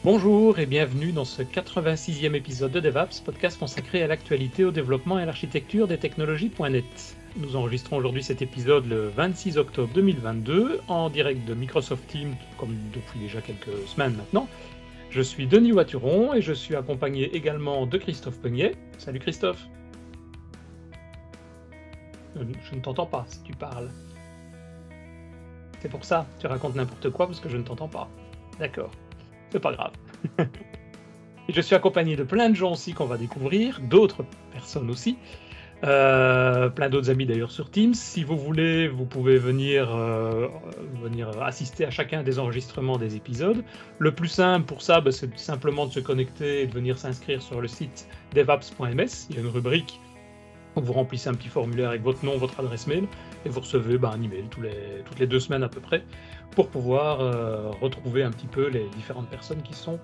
Bonjour et bienvenue dans ce 86e épisode de DevApps, podcast consacré à l'actualité, au développement et à l'architecture des technologies.net. Nous enregistrons aujourd'hui cet épisode le 26 octobre 2022 en direct de Microsoft Teams, comme depuis déjà quelques semaines maintenant. Je suis Denis Watturon et je suis accompagné également de Christophe Peugnet. Salut Christophe. Je ne t'entends pas si tu parles. C'est pour ça, tu racontes n'importe quoi parce que je ne t'entends pas. D'accord. C'est pas grave. Et je suis accompagné de plein de gens aussi qu'on va découvrir, d'autres personnes aussi, plein d'autres amis d'ailleurs sur Teams. Si vous voulez, vous pouvez venir assister à chacun des enregistrements des épisodes. Le plus simple pour ça, c'est simplement de se connecter et de venir s'inscrire sur le site devapps.ms. Il y a une rubrique où vous remplissez un petit formulaire avec votre nom, votre adresse mail, et vous recevez un email toutes les 2 semaines à peu près, pour pouvoir retrouver un petit peu les différentes personnes qui sont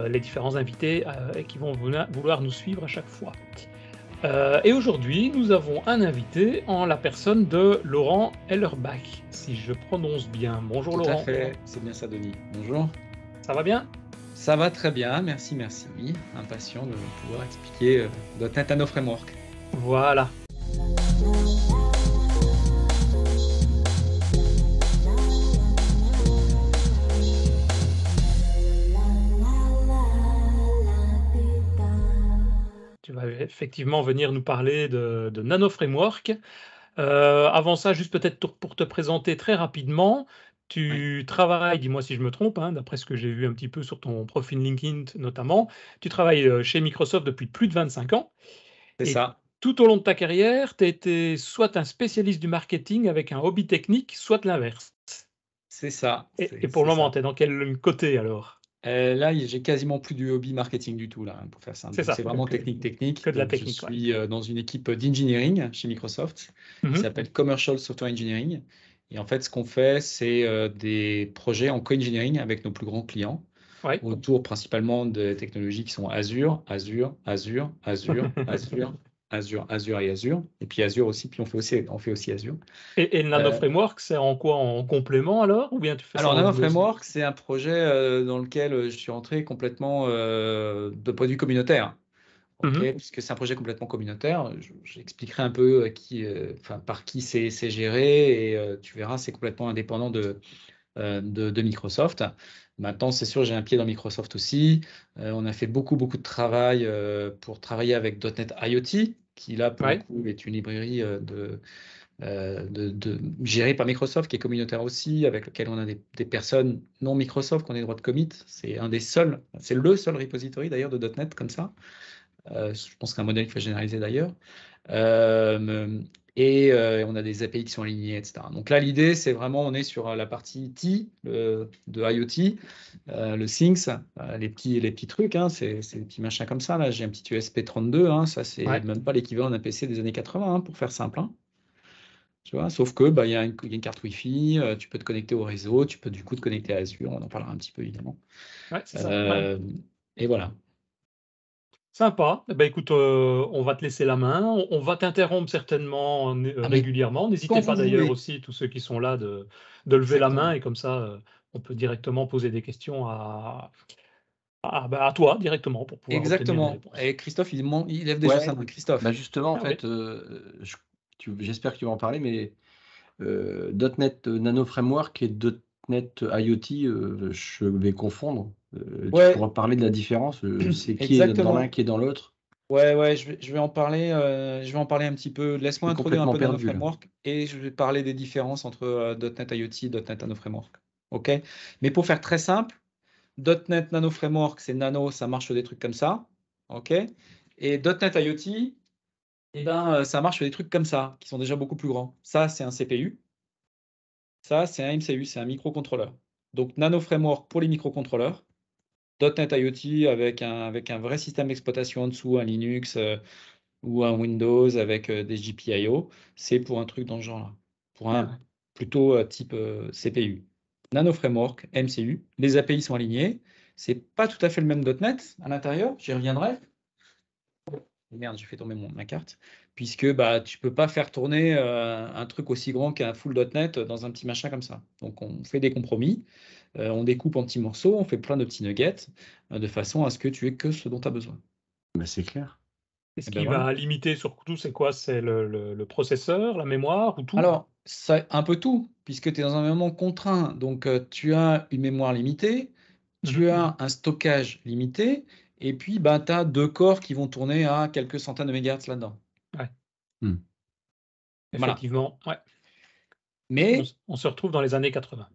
les différents invités et qui vont vouloir nous suivre à chaque fois. Et aujourd'hui, nous avons un invité en la personne de Laurent Hellerbach, si je prononce bien. Bonjour Tout Laurent. à fait, c'est bien ça Denis. Bonjour. Ça va bien? Ça va très bien, merci. Impatient de pouvoir expliquer .NET Nano Framework. Voilà. Tu vas effectivement venir nous parler de Nano Framework. Avant ça, juste peut-être pour te présenter très rapidement, tu travailles, dis-moi si je me trompe, d'après ce que j'ai vu un petit peu sur ton profil LinkedIn notamment, tu travailles chez Microsoft depuis plus de 25 ans. C'est Et ça. tout au long de ta carrière, tu as été soit un spécialiste du marketing avec un hobby technique, soit l'inverse. C'est ça. Et pour le moment, tu es dans quel côté alors? Là, j'ai quasiment plus du hobby marketing du tout, là, pour faire simple. C'est ça. C'est vraiment Donc, technique. que de la Donc, je technique, ouais. suis dans une équipe d'engineering chez Microsoft qui s'appelle Commercial Software Engineering. Et en fait, ce qu'on fait, c'est des projets en co-engineering avec nos plus grands clients, Ouais. autour principalement de technologies qui sont Azure, et puis Azure aussi, puis on fait aussi Azure. Et Nano Framework, c'est en quoi? En complément alors? Ou bien tu fais ça Alors, en Nano double aussi? Framework, c'est un projet dans lequel je suis entré complètement de point de vue communautaire. Ok, puisque c'est un projet complètement communautaire. J'expliquerai un peu par qui c'est géré et tu verras, c'est complètement indépendant de Microsoft. Maintenant, c'est sûr, j'ai un pied dans Microsoft aussi. On a fait beaucoup de travail pour travailler avec .NET IoT, qui là, pour le coup, est une librairie gérée par Microsoft, qui est communautaire aussi, avec lequel on a des personnes non Microsoft qui ont des droits de commit. C'est le seul repository d'ailleurs de .NET comme ça. Je pense que c'est un modèle qu'il faut généraliser d'ailleurs. On a des API qui sont alignées, etc. Donc là, l'idée, c'est vraiment, on est sur la partie T de IoT, le Things, les petits trucs, c'est des petits machins comme ça. Là, j'ai un petit ESP32, ça, c'est même pas l'équivalent d'un PC des années 80, pour faire simple. Tu vois, sauf que il y a une carte Wi-Fi, tu peux te connecter au réseau, tu peux du coup te connecter à Azure, on en parlera un petit peu évidemment. Ouais, c'est ça. Et voilà. Sympa. Eh ben, écoute, on va te laisser la main. On va t'interrompre certainement régulièrement. N'hésitez Quand pas vous d'ailleurs voulez. aussi, tous ceux qui sont là, de lever la main et comme ça, on peut directement poser des questions à toi directement pour pouvoir obtenir des Exactement. réponses. Et Christophe, il lève déjà sa main. Christophe. Justement, en fait, j'espère que tu vas en parler, mais .NET Nano Framework et .NET IoT, je vais confondre. Tu pourras parler de la différence. C'est qui est dans l'un, qui est dans l'autre. Ouais, je vais en parler. Je vais en parler un petit peu. Laisse-moi introduire un peu Nano Framework et je vais parler des différences entre .NET IoT et .NET Nano Framework. Ok. Mais pour faire très simple, .NET Nano Framework, c'est nano, ça marche sur des trucs comme ça. Ok. Et .NET IoT, ça marche sur des trucs comme ça, qui sont déjà beaucoup plus grands. Ça, c'est un CPU. Ça, c'est un MCU, c'est un microcontrôleur. Donc, Nano Framework pour les microcontrôleurs. .NET IoT avec un vrai système d'exploitation en dessous, un Linux ou un Windows avec des GPIO. C'est pour un truc dans ce genre-là. Pour un plutôt type CPU. Nano Framework, MCU. Les API sont alignées. C'est pas tout à fait le même .NET à l'intérieur. J'y reviendrai. Merde, j'ai fait tomber ma carte. Puisque tu peux pas faire tourner un truc aussi grand qu'un full .NET dans un petit machin comme ça. Donc, on fait des compromis. On découpe en petits morceaux, on fait plein de petits nuggets, de façon à ce que tu aies que ce dont tu as besoin. C'est clair. Et ce qui va limiter surtout, c'est quoi? C'est le processeur, la mémoire ou tout? Alors, c'est un peu tout, puisque tu es dans un environnement contraint. Donc, tu as une mémoire limitée, tu as un stockage limité, et puis tu as 2 corps qui vont tourner à quelques centaines de mégahertz là-dedans. Ouais. Voilà. Effectivement, ouais. Mais on se retrouve dans les années 80.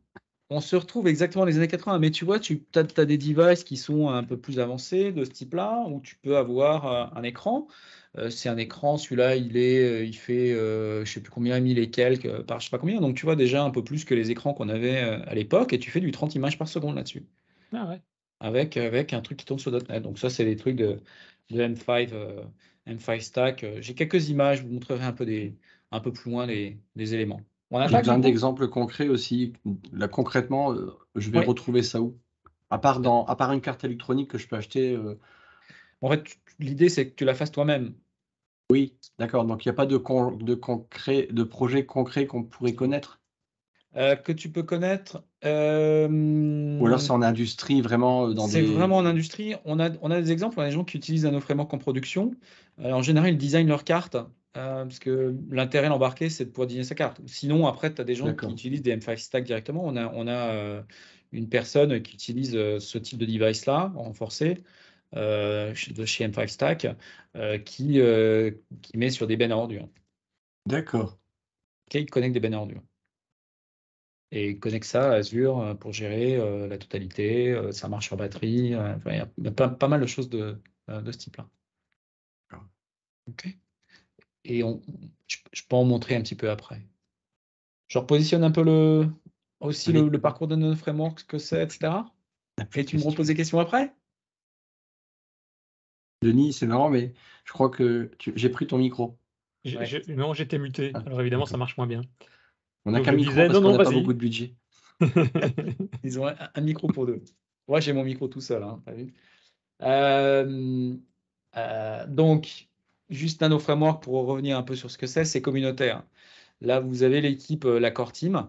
On se retrouve exactement dans les années 80, mais tu vois, tu as des devices qui sont un peu plus avancés de ce type-là, où tu peux avoir un écran. C'est un écran, celui-là, il fait, je ne sais plus combien, 1000 et quelques par je sais pas combien. Donc, tu vois déjà un peu plus que les écrans qu'on avait à l'époque, et tu fais du 30 images par seconde là-dessus. Ah ouais. Avec un truc qui tourne sur .NET. Donc ça, c'est des trucs de M5, M5 Stack. J'ai quelques images, je vous montrerai un peu plus loin des éléments. J'ai besoin d'exemples concrets aussi. Là, concrètement, je vais retrouver ça où? À part une carte électronique que je peux acheter. En fait, l'idée, c'est que tu la fasses toi-même. Oui, d'accord. Donc, il n'y a pas de projet concret qu'on pourrait connaître? Que tu peux connaître. Ou alors c'est en industrie, vraiment dans C'est vraiment en industrie. On a des exemples, on a des gens qui utilisent NanoFramework en production. En général, ils designent leur carte, parce que l'intérêt de l'embarquer, c'est de pouvoir designer sa carte. Sinon, après, tu as des gens qui utilisent des M5 Stack directement. On a une personne qui utilise ce type de device-là, renforcé, de chez M5 Stack, qui met sur des bennes à ordures. D'accord. Il connecte des bennes à ordures. Et il connecte ça à Azure pour gérer la totalité. Ça marche sur batterie. Il y a pas mal de choses de ce type-là. OK. Et je peux en montrer un petit peu après. Je repositionne un peu le parcours de nos frameworks, ce que c'est, etc. Et tu me reposes des questions après? Denis, c'est marrant, mais je crois que j'ai pris ton micro. Non, j'étais muté. Alors évidemment, ça marche moins bien. On n'a qu'un micro parce qu'on n'a pas beaucoup de budget. Ils ont un micro pour deux. Moi, j'ai mon micro tout seul, hein, t'as vu. Donc, juste NanoFramework, pour revenir un peu sur ce que c'est communautaire. Là, vous avez l'équipe, la Core Team.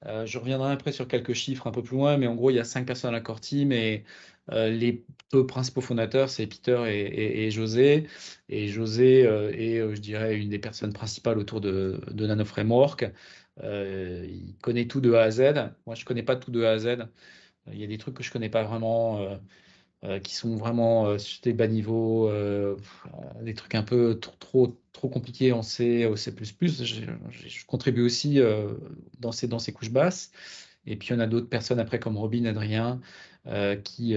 Je reviendrai après sur quelques chiffres un peu plus loin, mais en gros, il y a 5 personnes à la Core Team et les 2 principaux fondateurs, c'est Peter et José. Et José est, je dirais, une des personnes principales autour de NanoFramework. Il connaît tout de A à Z. Moi, je ne connais pas tout de A à Z. Il y a des trucs que je ne connais pas vraiment, qui sont vraiment sur des bas niveaux, des trucs un peu trop compliqués en C, au C++. Je contribue aussi dans ces couches basses. Et puis, on a d'autres personnes après, comme Robin, Adrien, qui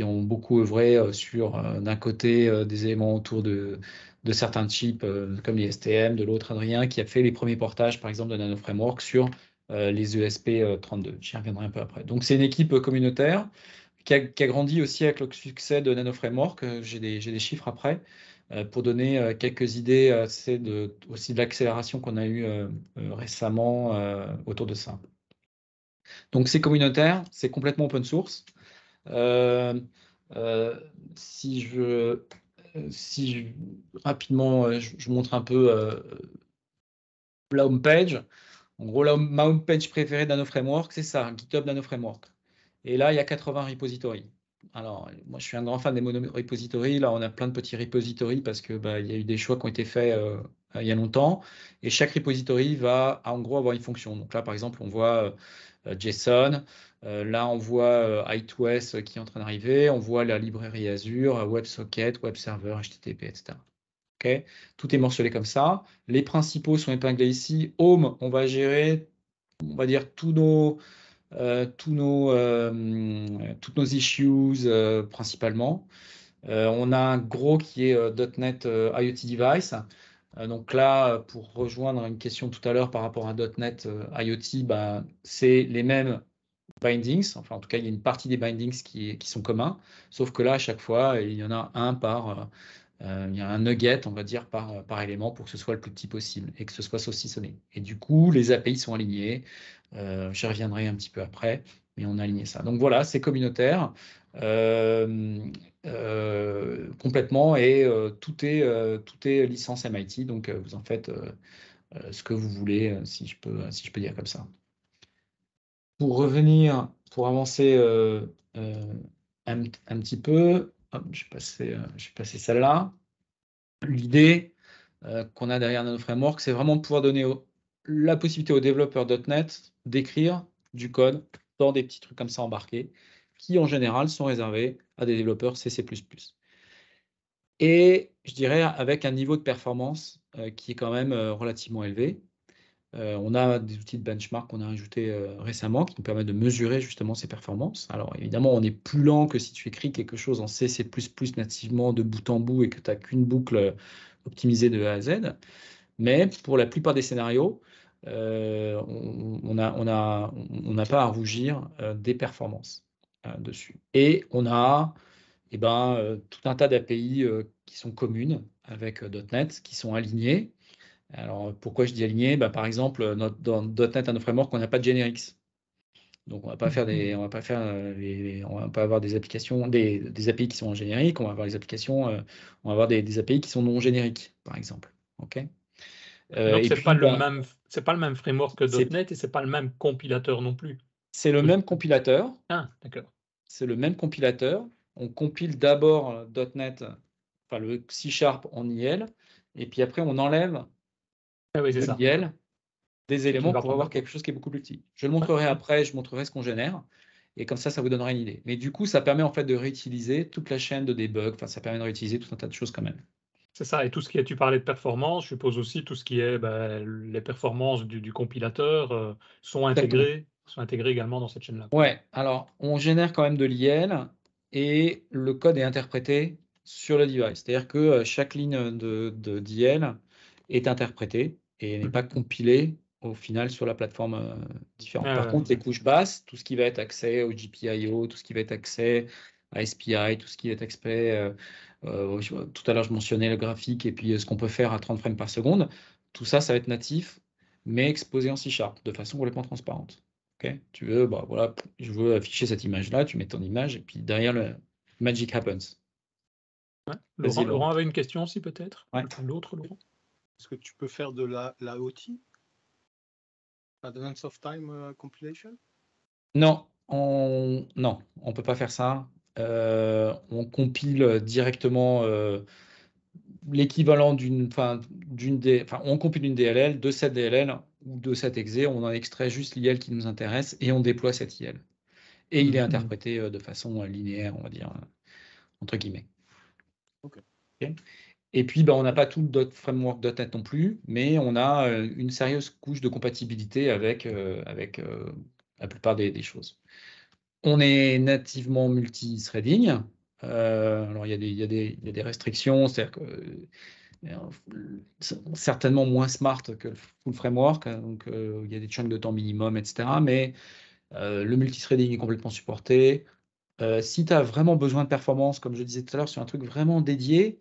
ont beaucoup œuvré sur, d'un côté, des éléments autour de certains chips, comme les STM, de l'autre, Adrien, qui a fait les premiers portages, par exemple, de NanoFramework sur les ESP32. J'y reviendrai un peu après. Donc, c'est une équipe communautaire qui a grandi aussi avec le succès de NanoFramework. J'ai des chiffres après pour donner quelques idées aussi de l'accélération qu'on a eue récemment autour de ça. Donc, c'est communautaire, c'est complètement open source. Rapidement, je montre un peu la home page. En gros, ma home page préférée de NanoFramework, c'est ça, GitHub NanoFramework. Et là, il y a 80 repositories. Alors, moi, je suis un grand fan des mono-repositories. Là, on a plein de petits repositories parce que il y a eu des choix qui ont été faits il y a longtemps. Et chaque repository va, en gros, avoir une fonction. Donc là, par exemple, on voit JSON. Là, on voit I2S qui est en train d'arriver. On voit la librairie Azure, WebSocket, WebServer, HTTP, etc. Okay. Tout est morcelé comme ça. Les principaux sont épinglés ici. Home, on va gérer, on va dire, toutes nos issues principalement. On a un gros qui est .NET IoT Device. Donc là, pour rejoindre une question tout à l'heure par rapport à .NET IoT, c'est les mêmes bindings. Enfin, en tout cas, il y a une partie des bindings qui sont communs. Sauf que là, à chaque fois, il y en a un par... il y a un nugget, on va dire, par élément pour que ce soit le plus petit possible et que ce soit saucissonné. Et du coup, les API sont alignés. J'y reviendrai un petit peu après, mais on a aligné ça. Donc voilà, c'est communautaire complètement et tout est licence MIT. Donc vous en faites ce que vous voulez, si je peux dire comme ça. Pour revenir, pour avancer un petit peu, hop, je vais passer celle-là. L'idée qu'on a derrière Nano Framework, c'est vraiment de pouvoir donner la possibilité aux développeurs .NET d'écrire du code dans des petits trucs comme ça embarqués, qui en général sont réservés à des développeurs C++. Et je dirais avec un niveau de performance qui est quand même relativement élevé. On a des outils de benchmark qu'on a ajoutés récemment qui nous permettent de mesurer justement ces performances. Alors évidemment, on est plus lent que si tu écris quelque chose en C++ nativement de bout en bout et que tu n'as qu'une boucle optimisée de A à Z. Mais pour la plupart des scénarios, on n'a pas à rougir des performances dessus. Et on a tout un tas d'API qui sont communes avec .NET, qui sont alignées. Alors, pourquoi je dis aligné? Par exemple, dans .NET Nano Framework, on n'a pas de generics. Donc, on va pas avoir des applications, des API qui sont en générique. On va avoir des applications, on va avoir des API qui sont non génériques, par exemple. OK. Donc, c'est pas le même framework que .NET et c'est pas le même compilateur non plus. C'est le même compilateur. Ah, d'accord. C'est le même compilateur. On compile d'abord .NET, enfin le C# en IL, et puis après, on enlève de l'IL des éléments pour avoir quelque chose qui est beaucoup plus petit. Je le montrerai après, je montrerai ce qu'on génère, et comme ça vous donnera une idée. Mais du coup, ça permet en fait de réutiliser toute la chaîne de debug, enfin ça permet de réutiliser tout un tas de choses quand même. C'est ça, et tout ce qui est, tu parlais de performance, je suppose aussi tout ce qui est les performances du compilateur sont intégrées également dans cette chaîne-là. Ouais, alors on génère quand même de l'IL, et le code est interprété sur le device. C'est-à-dire que chaque ligne d'IL est interprétée et n'est pas compilée au final sur la plateforme différente. Par contre, les couches basses, tout ce qui va être accès au GPIO, tout ce qui va être accès à SPI, tout ce qui va être accès, tout à l'heure je mentionnais le graphique et puis ce qu'on peut faire à 30 frames par seconde, tout ça, ça va être natif, mais exposé en C# de façon complètement transparente. Okay. Tu veux, voilà, je veux afficher cette image-là, tu mets ton image et puis derrière le magic happens. Ouais. Laurent avait une question aussi peut-être. Ouais. L'autre, Laurent. Est-ce que tu peux faire de l'AOT, Advance of Time Compilation? Non, on peut pas faire ça. On compile directement l'équivalent on compile une DLL, de cette DLL ou de cette exe, on en extrait juste l'IL qui nous intéresse et on déploie cette IL. Et il est interprété de façon linéaire, on va dire, entre guillemets. Okay. Et puis, on n'a pas tout le framework .NET non plus, mais on a une sérieuse couche de compatibilité avec la plupart des choses. On est nativement multi-threading. Alors, il y a des restrictions, c'est-à-dire que certainement moins smart que le full framework, donc il y a des chunks de temps minimum, etc. Mais le multi-threading est complètement supporté. Si tu as vraiment besoin de performance, comme je disais tout à l'heure, sur un truc vraiment dédié,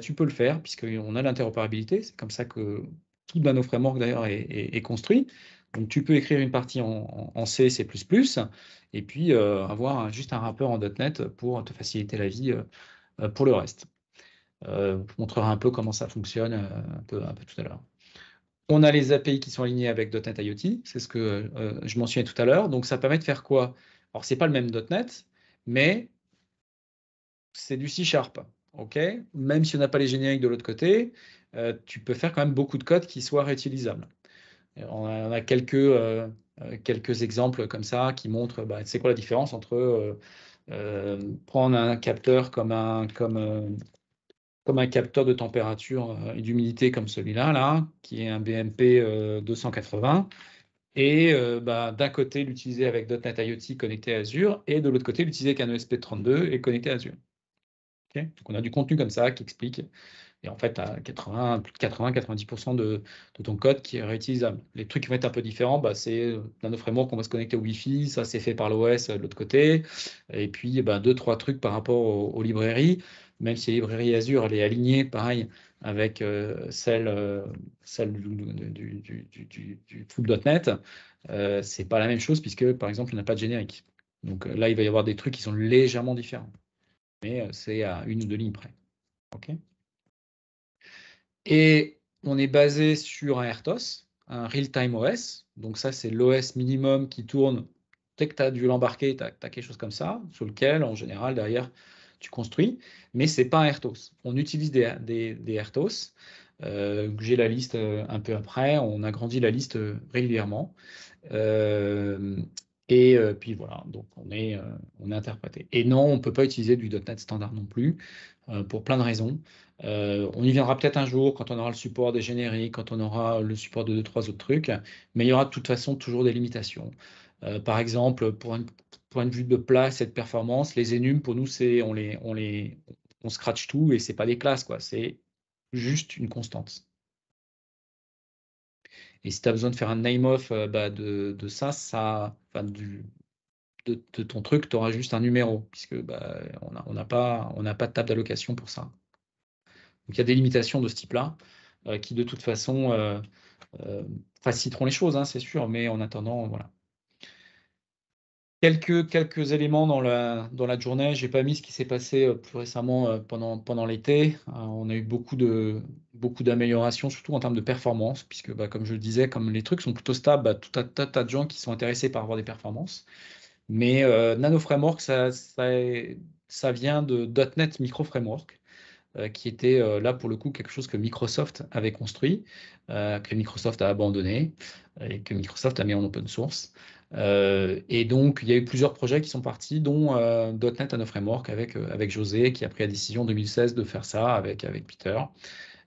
tu peux le faire, puisqu'on a l'interopérabilité. C'est comme ça que tout Nano Framework, d'ailleurs, est construit. Donc, tu peux écrire une partie en C, C++, et puis avoir juste un wrapper en .NET pour te faciliter la vie pour le reste. Je montrerai un peu comment ça fonctionne un peu tout à l'heure. On a les API qui sont alignés avec .NET IoT, c'est ce que je mentionnais tout à l'heure. Donc, ça permet de faire quoi? Alors, ce n'est pas le même .NET, mais c'est du C#. OK, même si on n'a pas les génériques de l'autre côté, tu peux faire quand même beaucoup de code qui soit réutilisable. On a quelques exemples comme ça qui montrent c'est quoi la différence entre prendre un capteur comme un capteur de température et d'humidité comme celui-là, qui est un BMP 280, et d'un côté l'utiliser avec .NET IoT connecté à Azure, et de l'autre côté l'utiliser avec un ESP32 et connecté à Azure. Okay. Donc on a du contenu comme ça qui explique, et en fait tu as 80-90% de ton code qui est réutilisable. Les trucs qui vont être un peu différents, c'est Nano Framework qu'on va se connecter au Wi-Fi, ça c'est fait par l'OS de l'autre côté, et puis 2-3 trucs par rapport aux librairies, même si la librairie Azure elle est alignée pareil avec celle du full.NET, c'est pas la même chose puisque par exemple on n'a pas de générique. Donc là il va y avoir des trucs qui sont légèrement différents, mais c'est à 1 ou 2 lignes près. Okay. Et on est basé sur un RTOS, un Real-Time OS. Donc ça, c'est l'OS minimum qui tourne dès que tu as dû l'embarquer, tu as quelque chose comme ça, sur lequel, en général, derrière, tu construis, mais ce n'est pas un RTOS. On utilise des RTOS. J'ai la liste un peu après, on agrandit la liste régulièrement. Puis voilà, donc on est interprété. Et non, on ne peut pas utiliser du .NET standard non plus, pour plein de raisons. On y viendra peut-être un jour quand on aura le support des génériques, quand on aura le support de 2-3 autres trucs, mais il y aura de toute façon toujours des limitations. Par exemple, pour un point de vue de place et de performance, les enums, pour nous, on scratch tout et c'est pas des classes, quoi. C'est juste une constante. Et si tu as besoin de faire un name-off de ça enfin, de ton truc, tu auras juste un numéro, puisque on n'a pas de table d'allocation pour ça. Donc il y a des limitations de ce type-là, qui de toute façon faciliteront les choses, hein, c'est sûr, mais en attendant, voilà. Quelques éléments dans la journée. Je n'ai pas mis ce qui s'est passé plus récemment pendant l'été. On a eu beaucoup d'améliorations, surtout en termes de performance, puisque comme je le disais, comme les trucs sont plutôt stables, tout un tas de gens qui sont intéressés par avoir des performances. Mais Nano Framework, ça vient de .NET Micro Framework, qui était là pour le coup quelque chose que Microsoft avait construit, que Microsoft a abandonné et que Microsoft a mis en open source. Et donc, il y a eu plusieurs projets qui sont partis, dont .NET Nano Framework avec José, qui a pris la décision en 2016 de faire ça avec Peter.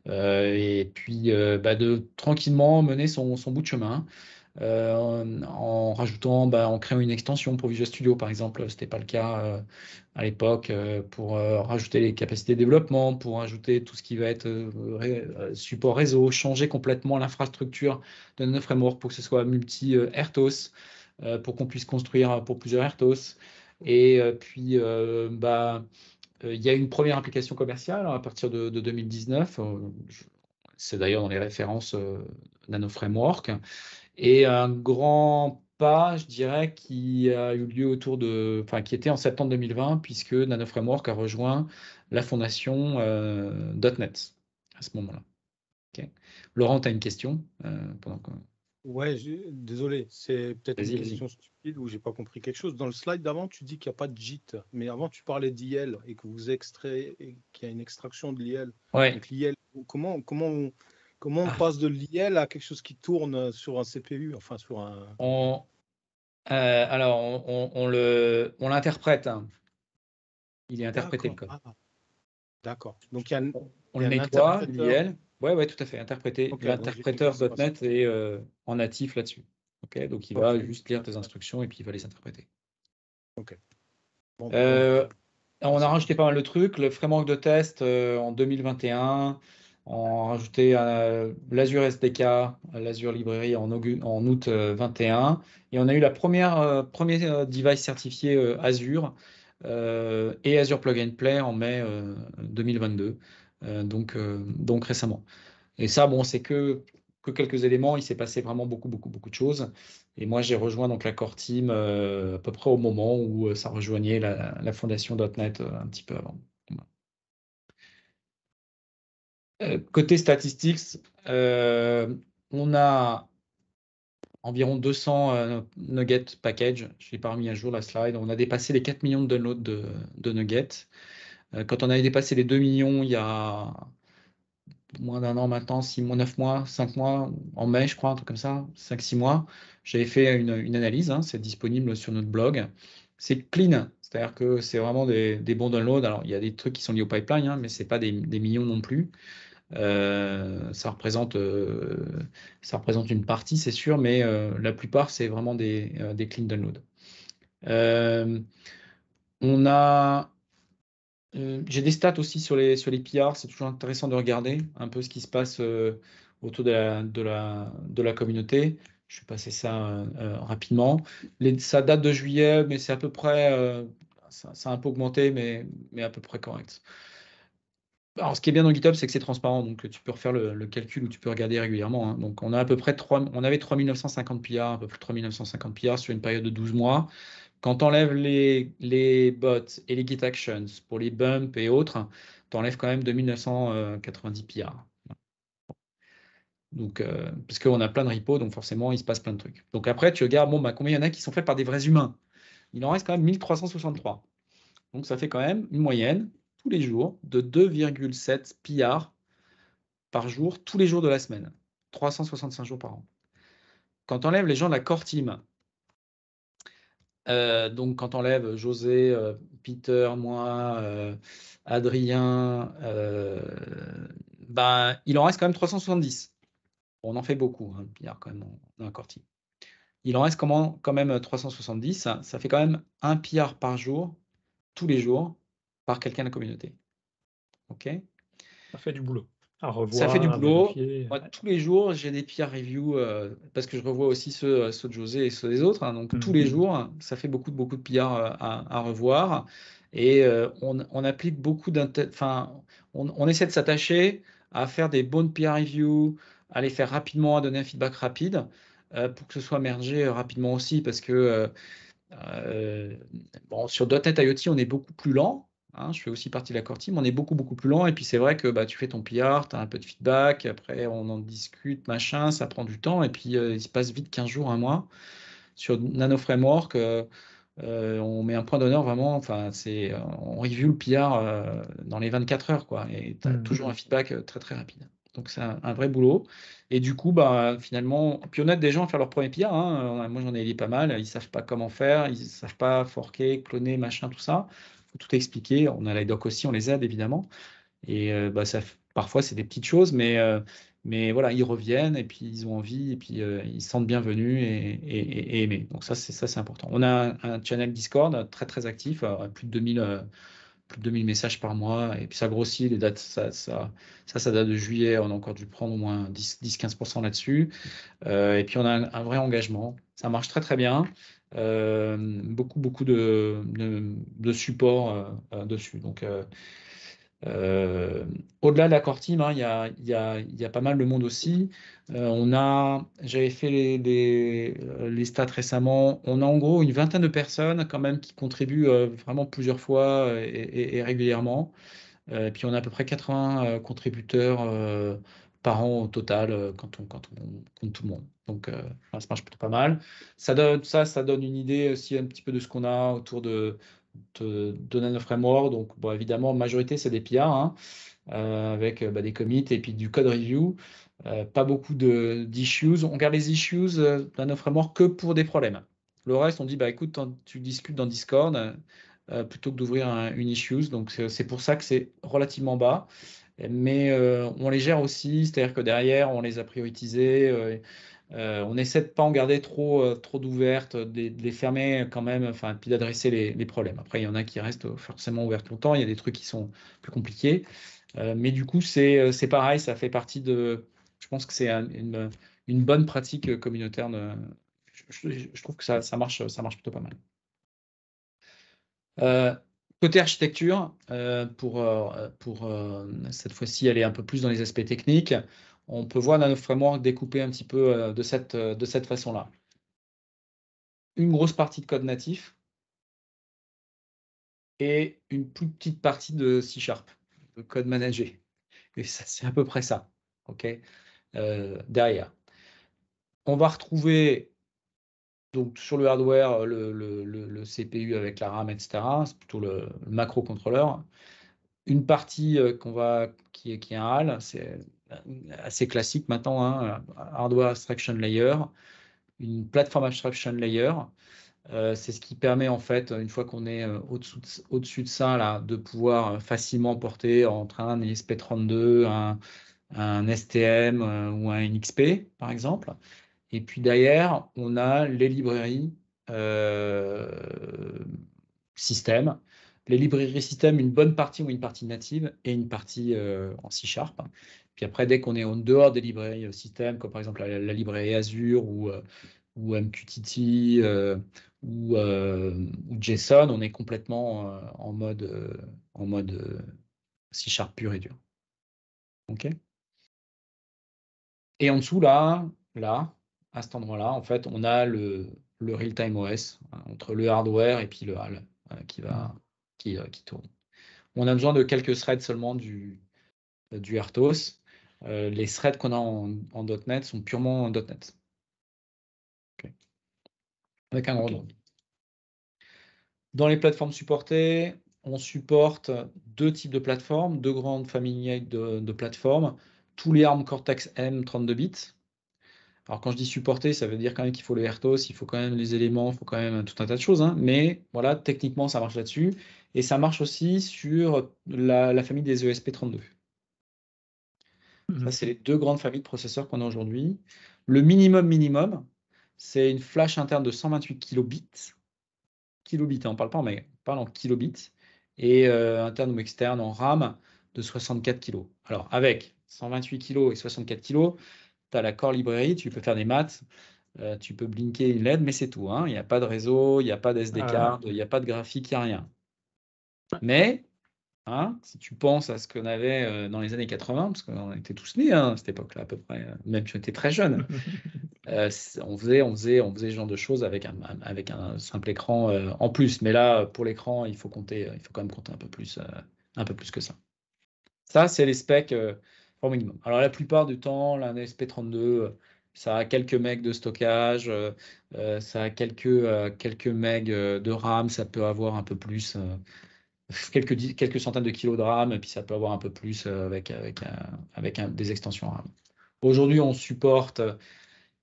Et puis, de tranquillement mener son bout de chemin. En rajoutant, en créant une extension pour Visual Studio, par exemple. Ce n'était pas le cas à l'époque, pour rajouter les capacités de développement, pour rajouter tout ce qui va être support réseau, changer complètement l'infrastructure de notre framework pour que ce soit multi-RTOS, pour qu'on puisse construire pour plusieurs RTOS. Et puis, il y a une première application commerciale à partir de 2019. C'est d'ailleurs dans les références Nano Framework. Et un grand pas, je dirais, qui a eu lieu qui était en septembre 2020, puisque Nano Framework a rejoint la fondation .NET à ce moment-là. Okay. Laurent, tu as une question pendant que... Ouais, désolé, c'est peut-être une question stupide ou j'ai pas compris quelque chose. Dans le slide d'avant, tu dis qu'il n'y a pas de JIT, mais avant tu parlais d'IL et que vous extrayez, qu'il y a une extraction de l'IL. Ouais. Donc l'IL, comment on passe de l'IL à quelque chose qui tourne sur un CPU, enfin sur un. Alors, on l'interprète. Hein. Il est interprété le code. D'accord. Donc il y a on le nettoie, l'IL. Ouais, tout à fait. Interprété. Okay, l'interpréteur .NET est en natif là-dessus. Okay, donc il va juste lire tes instructions et puis il va les interpréter. Ok. Bon, on a rajouté pas mal de trucs. Le framework de test en 2021. On a rajouté l'Azure SDK, l'Azure Library en août 21. Et on a eu la premier device certifié Azure et Azure Plug and Play en mai 2022. Donc récemment. Et ça, c'est que quelques éléments. Il s'est passé vraiment beaucoup de choses. Et moi, j'ai rejoint donc la core team à peu près au moment où ça rejoignait la fondation .NET un petit peu avant. Côté statistics, on a environ 200 nuggets package. Je n'ai pas remis à jour la slide. On a dépassé les 4 millions de downloads de nuggets. Quand on avait dépassé les 2 millions, il y a moins d'un an maintenant, 6 mois, 9 mois, 5 mois, en mai, je crois, un truc comme ça, 5-6 mois, j'avais fait une analyse, hein, c'est disponible sur notre blog. C'est clean, c'est-à-dire que c'est vraiment des bons downloads. Alors, il y a des trucs qui sont liés au pipeline, hein, mais ce n'est pas des millions non plus. Ça représente une partie, c'est sûr, mais la plupart, c'est vraiment des clean downloads. J'ai des stats aussi sur les PR, c'est toujours intéressant de regarder un peu ce qui se passe autour de la communauté. Je vais passer ça rapidement. Ça date de juillet, mais c'est à peu près, ça a un peu augmenté, mais à peu près correct. Alors, ce qui est bien dans GitHub, c'est que c'est transparent, donc tu peux refaire le calcul ou tu peux regarder régulièrement. Hein. Donc, on a à peu près on avait 3950 PR, un peu plus de 3950 PR sur une période de 12 mois. Quand tu enlèves les bots et les Git Actions pour les bumps et autres, tu enlèves quand même 2990 PR. Donc, parce qu'on a plein de repos, donc forcément, il se passe plein de trucs. Donc après, tu regardes, combien il y en a qui sont faits par des vrais humains? Il en reste quand même 1363. Donc ça fait quand même une moyenne, tous les jours, de 2,7 pillards par jour, tous les jours de la semaine. 365 jours par an. Quand on enlève les gens de la core team, donc quand on enlève José, Peter, moi, Adrien, il en reste quand même 370. On en fait beaucoup, hein, pillards quand même dans la core team. Il en reste quand même 370. Ça fait quand même un pillard par jour, tous les jours, par quelqu'un de la communauté. OK? Ça fait du boulot. À revoir, Ça fait du boulot. vérifier. Moi, tous les jours, j'ai des peer reviews parce que je revois aussi ceux de José et ceux des autres. Hein, donc, tous les jours, ça fait beaucoup de PR à revoir. Et on applique beaucoup on essaie de s'attacher à faire des bonnes peer reviews, à les faire rapidement, à donner un feedback rapide pour que ce soit mergé rapidement aussi. Parce que sur .NET IoT, on est beaucoup plus lent. Hein, je fais aussi partie de la core team, on est beaucoup plus lent. Et puis c'est vrai que tu fais ton PR, tu as un peu de feedback, après on en discute, machin, ça prend du temps. Et puis il se passe vite 15 jours, un mois. Sur Nano Framework, on met un point d'honneur vraiment, on review le PR dans les 24 heures, quoi. Et tu as toujours un feedback très rapide. Donc c'est un vrai boulot. Et du coup, finalement, puis on aide des gens à faire leur premier PR. Hein. Moi, j'en ai aidé pas mal. Ils ne savent pas comment faire, ils ne savent pas forquer, cloner, machin, tout ça. Il faut tout expliquer. On a la doc aussi, on les aide évidemment. Et parfois, c'est des petites choses, mais voilà, ils reviennent et puis ils ont envie et puis ils se sentent bienvenus et aimés. Donc ça, c'est important. On a un channel Discord très actif, plus de 2000 messages par mois, et puis ça grossit, les dates, ça date de juillet, on a encore dû prendre au moins 10-15% là-dessus. Et puis on a un vrai engagement, ça marche très bien. Beaucoup de support dessus. Donc au-delà de la core team, hein, il y a pas mal de monde aussi. J'avais fait les stats récemment. On a en gros une vingtaine de personnes quand même qui contribuent vraiment plusieurs fois et régulièrement. Puis on a à peu près 80 contributeurs par an au total quand on compte tout le monde. Donc ça marche plutôt pas mal. Ça donne une idée aussi un petit peu de ce qu'on a autour de Nano Framework. Donc évidemment, majorité c'est des PR hein, avec des commits et puis du code review. Pas beaucoup d'issues. On garde les issues Nano Framework que pour des problèmes. Le reste, on dit écoute, tu discutes dans Discord plutôt que d'ouvrir une issues. Donc c'est pour ça que c'est relativement bas. Mais on les gère aussi, c'est-à-dire que derrière, on les a prioritisés. On essaie de ne pas en garder trop d'ouvertes, de les fermer quand même, puis d'adresser les problèmes. Après, il y en a qui restent forcément ouvertes longtemps, il y a des trucs qui sont plus compliqués. Mais du coup, c'est pareil, ça fait partie de. Je pense que c'est une bonne pratique communautaire. Je trouve que ça marche plutôt pas mal. Côté architecture, pour cette fois-ci aller un peu plus dans les aspects techniques, on peut voir Nano Framework découpé un petit peu de cette façon-là. Une grosse partie de code natif et une plus petite partie de C#, de code managé. Et ça, c'est à peu près ça. Okay, derrière. On va retrouver donc sur le hardware le CPU avec la RAM, etc. C'est plutôt le macro-contrôleur. Une partie qui est un HAL, c'est assez classique maintenant, hein, Hardware Abstraction Layer, une Platform Abstraction Layer. C'est ce qui permet en fait, une fois qu'on est au-dessus de ça, là, de pouvoir facilement porter entre un ESP32, un STM ou un NXP, par exemple. Et puis derrière, on a les librairies système. Les librairies système, une bonne partie ou une partie native et une partie en C#. Puis après, dès qu'on est en dehors des librairies système, comme par exemple la librairie Azure ou MQTT ou JSON, on est complètement en mode C# pur et dur. OK. Et en dessous, là, à cet endroit-là, en fait, on a le real-time OS hein, entre le hardware et puis le HAL qui tourne. On a besoin de quelques threads seulement du RTOS. Les threads qu'on a en .NET sont purement en .NET. Okay. Avec un grand nom. Dans les plateformes supportées, on supporte 2 types de plateformes, 2 grandes familles de plateformes, tous les ARM Cortex-M 32 bits. Alors quand je dis supporter, ça veut dire quand même qu'il faut le RTOS, il faut quand même les éléments, il faut quand même tout un tas de choses, hein. Mais voilà, techniquement, ça marche là-dessus. Et ça marche aussi sur la famille des ESP32. Ça, c'est les 2 grandes familles de processeurs qu'on a aujourd'hui. Le minimum, c'est une flash interne de 128 kilobits. Kilobits, on ne parle pas, mais on parle en kilobits. Et interne ou externe en RAM de 64 kg. Alors, avec 128 kg et 64 kg, tu as la Core Library, tu peux faire des maths, tu peux blinker une LED, mais c'est tout, hein. Il n'y a pas de réseau, il n'y a pas d'SD card, il n'y a pas de graphique, il n'y a rien. Mais, hein, si tu penses à ce qu'on avait dans les années 80, parce qu'on était tous nés à cette époque-là à peu près, même tu étais très jeune, on faisait ce genre de choses avec un simple écran en plus. Mais là, pour l'écran, il faut quand même compter un peu plus que ça. Ça, c'est les specs au minimum. Alors, la plupart du temps, la SP32, ça a quelques megs de stockage, ça a quelques megs de RAM, ça peut avoir un peu plus, quelques centaines de kilos de RAM, et puis ça peut avoir un peu plus avec des extensions RAM. Aujourd'hui, on supporte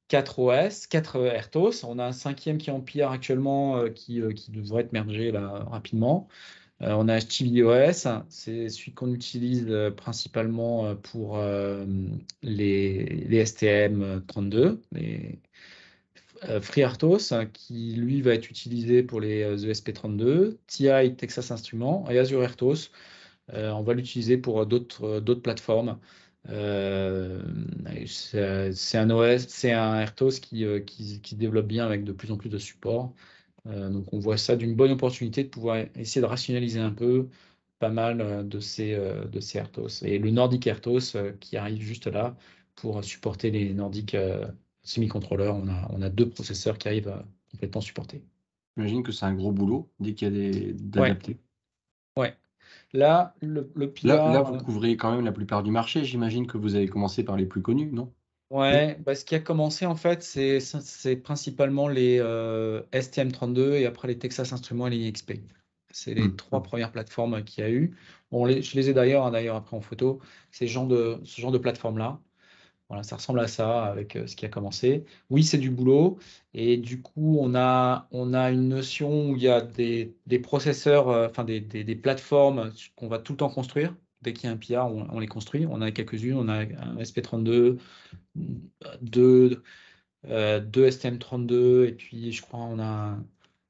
4 OS, 4 RTOS. On a un 5e qui est en PR actuellement, qui devrait être mergé là, rapidement. On a HTVOS, c'est celui qu'on utilise principalement pour les STM32, les FreeRTOS, qui lui va être utilisé pour les ESP32, TI Texas Instruments et Azure RTOS. On va l'utiliser pour d'autres plateformes. C'est un OS, c'est un RTOS qui développe bien avec de plus en plus de support. Donc on voit ça d'une bonne opportunité de pouvoir essayer de rationaliser un peu pas mal de ces RTOS. Et le Nordic RTOS qui arrive juste là pour supporter les Nordic semi-contrôleurs. On a 2 processeurs qui arrivent à complètement supporter. J'imagine que c'est un gros boulot dès qu'il y a d'adapter. Ouais. Là, le PR... Là, vous couvrez quand même la plupart du marché. J'imagine que vous avez commencé par les plus connus, non? Ouais, bah, ce qui a commencé en fait, c'est principalement les STM32 et après les Texas Instruments et les XP. C'est les 3 premières plateformes qu'il y a eu. Je les ai d'ailleurs après en photo, ce genre de plateforme-là. Voilà, ça ressemble à ça avec ce qui a commencé. Oui, c'est du boulot. Et du coup, on a une notion où il y a des processeurs, enfin des plateformes qu'on va tout le temps construire. Dès qu'il y a un PR, on les construit. On a quelques-unes. On a un SP32, 2 STM32, et puis je crois on a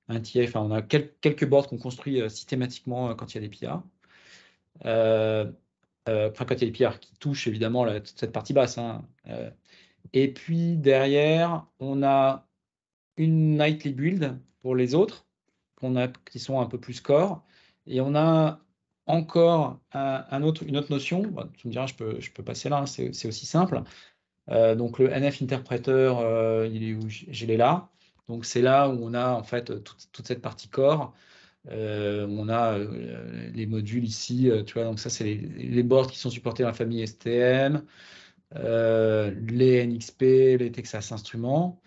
un TI. Enfin, on a quelques boards qu'on construit systématiquement quand il y a des PR. Enfin, quand il y a des PR qui touchent évidemment toute cette partie basse, hein. Et puis derrière, on a une nightly build pour les autres, qui sont un peu plus core. Et on a encore une autre notion. Bon, tu me diras, je peux passer là, hein, c'est aussi simple. Donc le NF Interpreter, il est où? Je l'ai là. Donc c'est là où on a en fait toute cette partie core. On a les modules ici, tu vois, donc ça c'est les boards qui sont supportés dans la famille STM, les NXP, les Texas Instruments.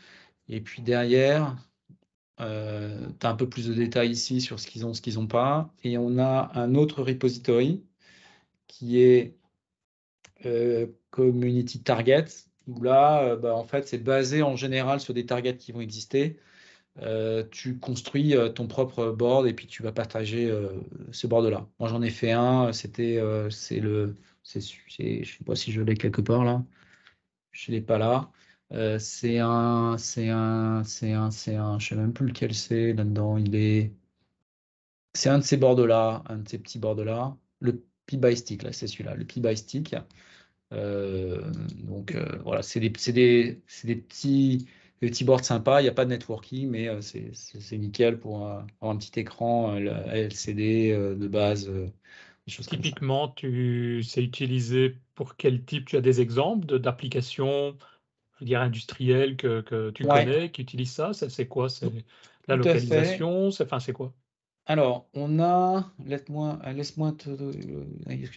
Et puis derrière, tu as un peu plus de détails ici sur ce qu'ils ont, ce qu'ils n'ont pas. Et on a un autre repository qui est Community Target, où là, bah, en fait, c'est basé en général sur des targets qui vont exister. Tu construis ton propre board et puis tu vas partager ce board-là. Moi, j'en ai fait un. Je sais pas si je l'ai quelque part là. Je l'ai pas là. Je sais même plus lequel c'est là-dedans. C'est un de ces boards-là, un de ces petits boards-là. Le P-by-Stick, là, c'est celui-là, le P-by-Stick. Donc voilà, c'est des petits boards sympas. Il n'y a pas de networking, mais c'est nickel pour avoir un petit écran LCD de base. Des choses comme ça. Typiquement, c'est utilisé pour quel type? Tu as des exemples d'applications, je veux dire, industrielles que tu connais, qui utilisent ça? C'est quoi? C'est la Tout à fait. localisation? C'est quoi? Alors, on a, laisse-moi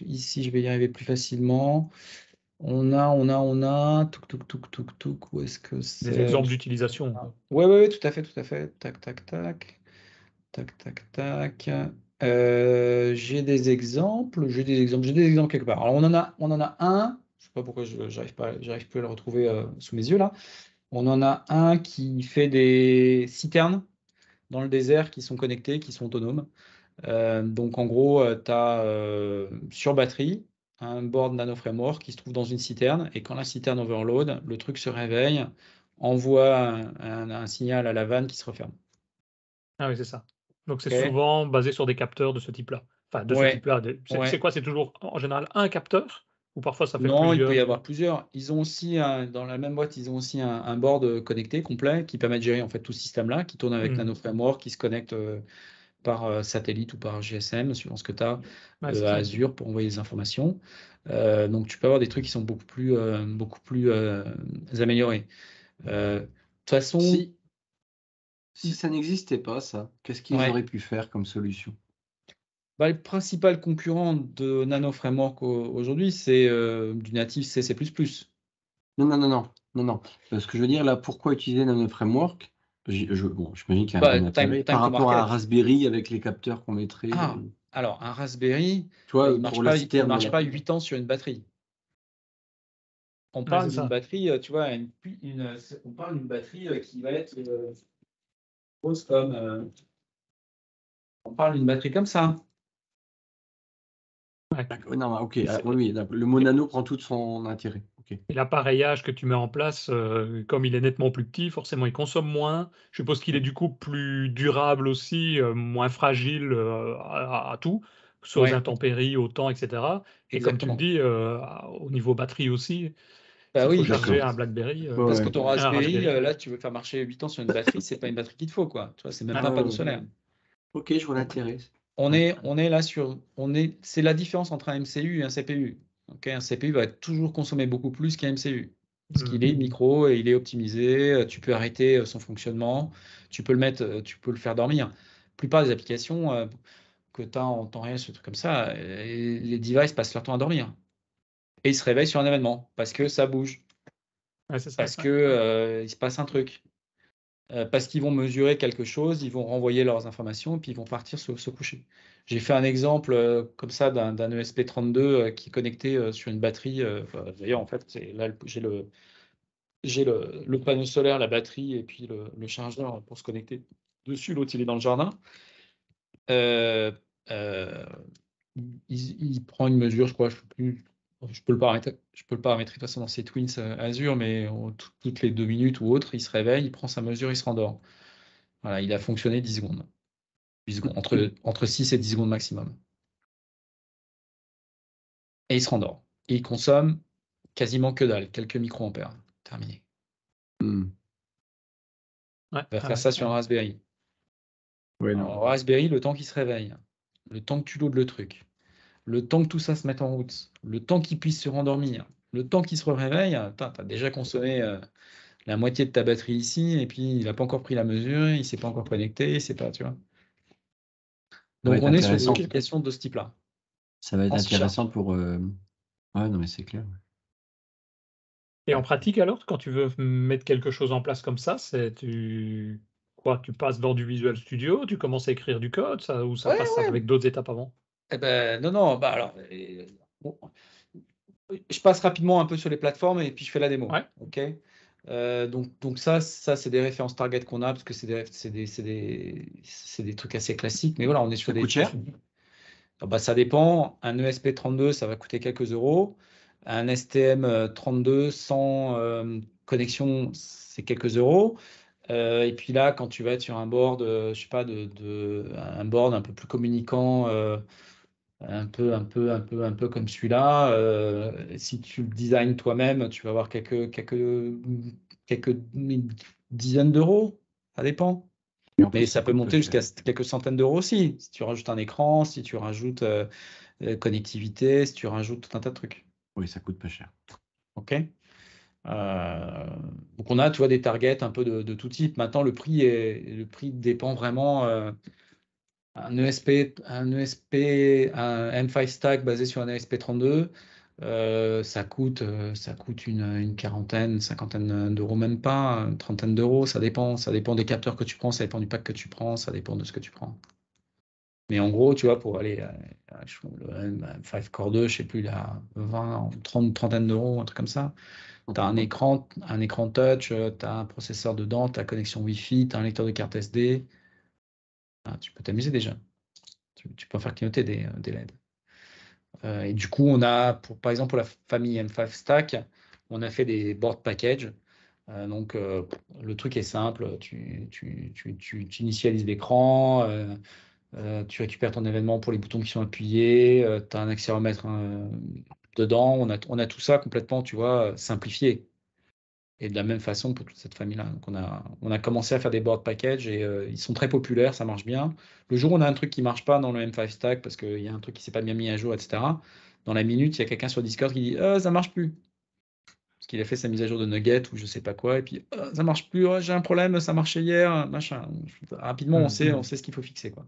ici, je vais y arriver plus facilement. On a. Où est-ce que c'est? Des exemples d'utilisation. Ouais, tout à fait. Tac. J'ai des exemples quelque part. Alors on en a un. Je sais pas pourquoi j'arrive plus à le retrouver sous mes yeux là. On en a un qui fait des citernes dans le désert qui sont connectés, qui sont autonomes. Donc en gros, tu as sur batterie un board Nano Framework qui se trouve dans une citerne et quand la citerne overload, le truc se réveille, envoie un signal à la vanne qui se referme. Ah oui, c'est ça. Donc c'est souvent basé sur des capteurs de ce type-là. Enfin, de ce type-là. C'est quoi? C'est toujours en général un capteur? Ou parfois ça fait plusieurs? Non, il peut y avoir plusieurs. Ils ont aussi, dans la même boîte, ils ont aussi un board connecté complet qui permet de gérer en fait tout ce système-là, qui tourne avec Nano Framework, qui se connecte par satellite ou par GSM, suivant ce que tu as à Azure pour envoyer des informations. Donc tu peux avoir des trucs qui sont beaucoup plus améliorés. De toute façon, si ça n'existait pas, ça, qu'est-ce qu'ils auraient pu faire comme solution? Le principal concurrent de Nano Framework aujourd'hui, c'est du natif C++. Non. Ce que je veux dire là, pourquoi utiliser Nano Framework? J'imagine qu'il y a un intérêt par rapport à un Raspberry avec les capteurs qu'on mettrait. Alors, un Raspberry, tu vois, il ne marche pas 8 ans sur une batterie. On parle d'une batterie, tu vois, on parle d'une batterie qui va être grosse comme. On parle d'une batterie comme ça. Non, ok. Oui, le mot nano prend tout son intérêt. Okay. Et l'appareillage que tu mets en place, comme il est nettement plus petit, forcément il consomme moins. Je suppose qu'il est du coup plus durable aussi, moins fragile à tout, que ce soit aux intempéries, au temps, etc. Et comme tu le dis, au niveau batterie aussi, s'il faut charger un BlackBerry. Parce que ton Raspberry, là, tu veux faire marcher 8 ans sur une batterie, c'est pas une batterie qu'il te faut, quoi. Tu vois, c'est même pas un panneau solaire. Ok, je vois l'intérêt. On est là sur. C'est la différence entre un MCU et un CPU. Un CPU va toujours consommer beaucoup plus qu'un MCU. Parce qu'il est micro et il est optimisé. Tu peux arrêter son fonctionnement. Tu peux le faire dormir. La plupart des applications que tu as en temps réel, ce truc comme ça, les devices passent leur temps à dormir. Et ils se réveillent sur un événement parce que ça bouge. Parce que il se passe un truc. Parce qu'ils vont mesurer quelque chose, ils vont renvoyer leurs informations et puis ils vont partir se coucher. J'ai fait un exemple comme ça d'un ESP32 qui est connecté sur une batterie. D'ailleurs, en fait, là, j'ai le panneau solaire, la batterie et puis le chargeur pour se connecter dessus. L'autre, il est dans le jardin. Il prend une mesure, je crois, je peux le paramétrer de toute façon dans ses Twins Azure, mais toutes les 2 minutes ou autre, il se réveille, il prend sa mesure, il se rendort. Voilà, il a fonctionné 10 secondes. 10 secondes entre 6 et 10 secondes maximum. Et il se rendort. Et il consomme quasiment que dalle, quelques microampères. Terminé. Il va faire ça sur un Raspberry. Alors, Raspberry, le temps qu'il se réveille, le temps que tu loads le truc, le temps que tout ça se mette en route, le temps qu'il puisse se rendormir, le temps qu'il se réveille, tu as déjà consommé la moitié de ta batterie ici, et puis il n'a pas encore pris la mesure, il ne s'est pas encore connecté, c'est pas, tu vois. Donc on est sur des applications de ce type-là. Ça va être intéressant pour. Ouais, non, mais c'est clair. Et en pratique alors, quand tu veux mettre quelque chose en place comme ça, tu passes dans du Visual Studio, tu commences à écrire du code, ou ça passe avec d'autres étapes avant? Eh ben non, alors. Je passe rapidement un peu sur les plateformes et puis je fais la démo. Ok. Donc ça c'est des références target qu'on a parce que c'est des trucs assez classiques. Mais voilà, on est sur des. Ça coûte cher? Ça dépend. Un ESP32, ça va coûter quelques euros. Un STM32 sans connexion, c'est quelques euros. Et puis là, quand tu vas être sur un board, je sais pas, un board un peu plus communicant. Un peu comme celui-là. Si tu le designs toi-même, tu vas avoir quelques dizaines d'euros, ça dépend. Mais ça peut monter jusqu'à quelques centaines d'euros aussi. Si tu rajoutes un écran, si tu rajoutes connectivité, si tu rajoutes tout un tas de trucs. Oui, ça coûte pas cher. Ok. Donc on a, tu vois, des targets un peu de tout type. Maintenant, le prix dépend vraiment. Un M5 stack basé sur un ESP32, Ça coûte une quarantaine, cinquantaine d'euros, même pas, une trentaine d'euros. Ça dépend des capteurs que tu prends, ça dépend du pack que tu prends, ça dépend de ce que tu prends. Mais en gros, tu vois, pour aller le M5 Core 2, je sais plus, il a 20, 30, trentaine d'euros, un truc comme ça. Tu as un écran touch, tu as un processeur dedans, tu as connexion Wi-Fi, tu as un lecteur de carte SD. Ah, tu peux t'amuser déjà. Tu peux faire clignoter des LED. Et du coup, on a, par exemple, pour la famille M5 Stack, on a fait des board packages. Donc, le truc est simple. Tu initialises l'écran, tu récupères ton événement pour les boutons qui sont appuyés, tu as un accéléromètre dedans. On a tout ça complètement, tu vois, simplifié. Et de la même façon pour toute cette famille-là. Donc, on a commencé à faire des board packages et ils sont très populaires, ça marche bien. Le jour où on a un truc qui ne marche pas dans le M5 Stack parce qu'il y a un truc qui ne s'est pas bien mis à jour, etc., dans la minute, il y a quelqu'un sur Discord qui dit ça ne marche plus. Parce qu'il a fait sa mise à jour de Nugget ou je ne sais pas quoi, et puis ça ne marche plus, j'ai un problème, ça marchait hier, machin. Rapidement, on sait ce qu'il faut fixer, quoi.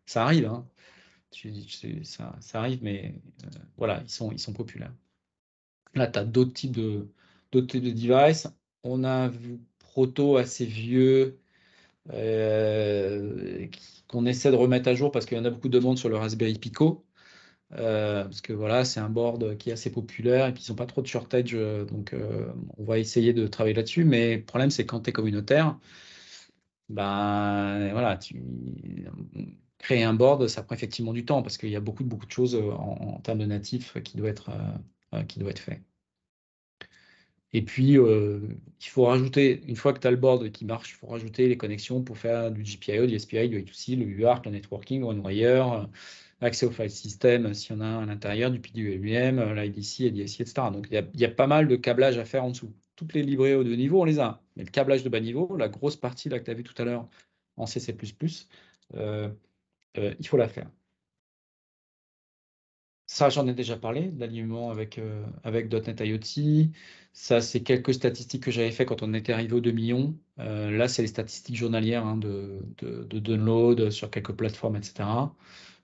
Ça arrive, hein. Ça arrive, mais voilà, ils sont populaires. Là, tu as d'autres types de devices. On a un proto assez vieux qu'on essaie de remettre à jour parce qu'il y en a beaucoup de demandes sur le Raspberry Pico. Parce que voilà, c'est un board qui est assez populaire et puis ils n'ont pas trop de shortage. Donc, on va essayer de travailler là-dessus. Mais le problème, c'est quand tu es communautaire, ben voilà, créer un board, ça prend effectivement du temps parce qu'il y a beaucoup de choses en termes de natifs qui doit être fait. Et puis, il faut rajouter, une fois que tu as le board qui marche, il faut rajouter les connexions pour faire du GPIO, du SPI, du I2C, le UART, le networking, OneWire, accès au file system s'il y en a un à l'intérieur, du PWM, l'IDC, ADSI, etc. Donc, il y a pas mal de câblage à faire en dessous. Toutes les librairies de haut niveau, on les a. Mais le câblage de bas niveau, la grosse partie là, que tu as vu tout à l'heure en CC++, il faut la faire. Ça, j'en ai déjà parlé, de l'alignement avec .NET IoT. Ça, c'est quelques statistiques que j'avais fait quand on était arrivé aux 2 millions. Là, c'est les statistiques journalières de download sur quelques plateformes, etc.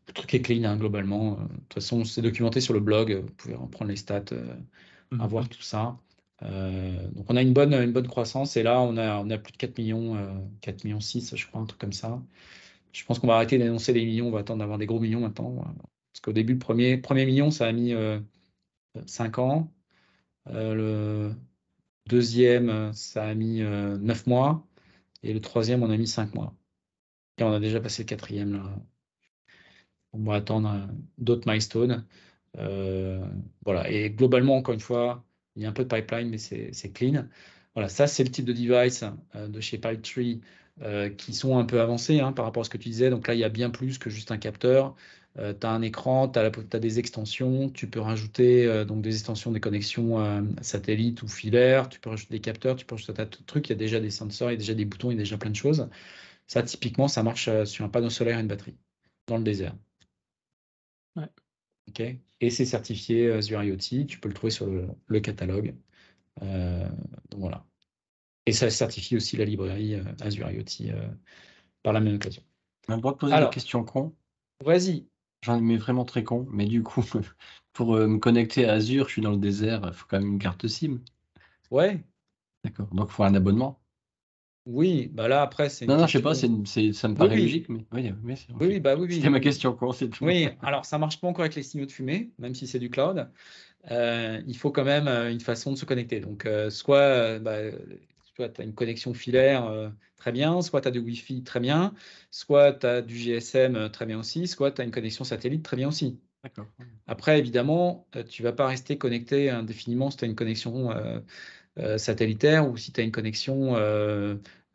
Le truc est clean, hein, globalement. De toute façon, c'est documenté sur le blog. Vous pouvez reprendre les stats, voir tout ça. Donc, on a une bonne croissance. Et là, on a plus de 4 millions, 4 millions 6, je crois, un truc comme ça. Je pense qu'on va arrêter d'annoncer des millions. On va attendre d'avoir des gros millions maintenant. Parce qu'au début, le premier million, ça a mis 5 ans. Le deuxième, ça a mis 9 mois. Et le troisième, on a mis 5 mois. Et on a déjà passé le quatrième. Là. On va attendre d'autres milestones. Voilà. Et globalement, encore une fois, il y a un peu de pipeline, mais c'est clean. Voilà, ça, c'est le type de device de chez Pipetree qui sont un peu avancés par rapport à ce que tu disais. Donc là, il y a bien plus que juste un capteur. Tu as un écran, tu as des extensions, tu peux rajouter donc des extensions des connexions satellites ou filaires, tu peux rajouter des capteurs, tu peux rajouter un tas de trucs, il y a déjà des sensors, il y a déjà des boutons, il y a déjà plein de choses. Ça, typiquement, ça marche sur un panneau solaire et une batterie, dans le désert. Ouais. Okay. Et c'est certifié Azure IoT, tu peux le trouver sur le catalogue. Donc voilà. Et ça certifie aussi la librairie Azure IoT par la même occasion. On a le droit de poser des questions cons. Vas-y. J'en ai vraiment très con, mais du coup, pour me connecter à Azure, je suis dans le désert, il faut quand même une carte SIM. Ouais. D'accord. Donc il faut un abonnement. Oui, bah là après c'est. Non, je sais pas, ça me paraît logique, mais oui, C'était ma question con, c'est tout. Oui, alors ça marche pas encore avec les signaux de fumée, même si c'est du cloud. Il faut quand même une façon de se connecter. Donc soit tu as une connexion filaire très bien, soit tu as du Wi-Fi très bien, soit tu as du GSM très bien aussi, soit tu as une connexion satellite très bien aussi. D'accord. Après, évidemment, tu ne vas pas rester connecté indéfiniment si tu as une connexion satellitaire ou si tu as une connexion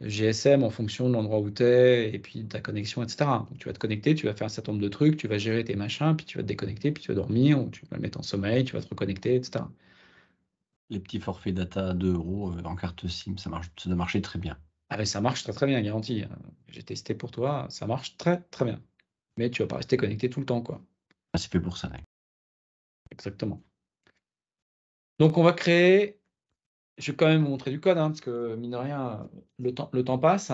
GSM en fonction de l'endroit où tu es et puis de ta connexion, etc. Donc, tu vas te connecter, tu vas faire un certain nombre de trucs, tu vas gérer tes machins, puis tu vas te déconnecter, puis tu vas dormir, ou tu vas le mettre en sommeil, tu vas te reconnecter, etc. Les petits forfaits data à 2 € en carte SIM, ça doit marcher très bien. Ah, mais ça marche très très bien, garanti. J'ai testé pour toi, ça marche très très bien. Mais tu vas pas rester connecté tout le temps, quoi. Ah, c'est fait pour ça. Exactement. Donc on va créer. Je vais quand même vous montrer du code, parce que mine de rien, le temps passe.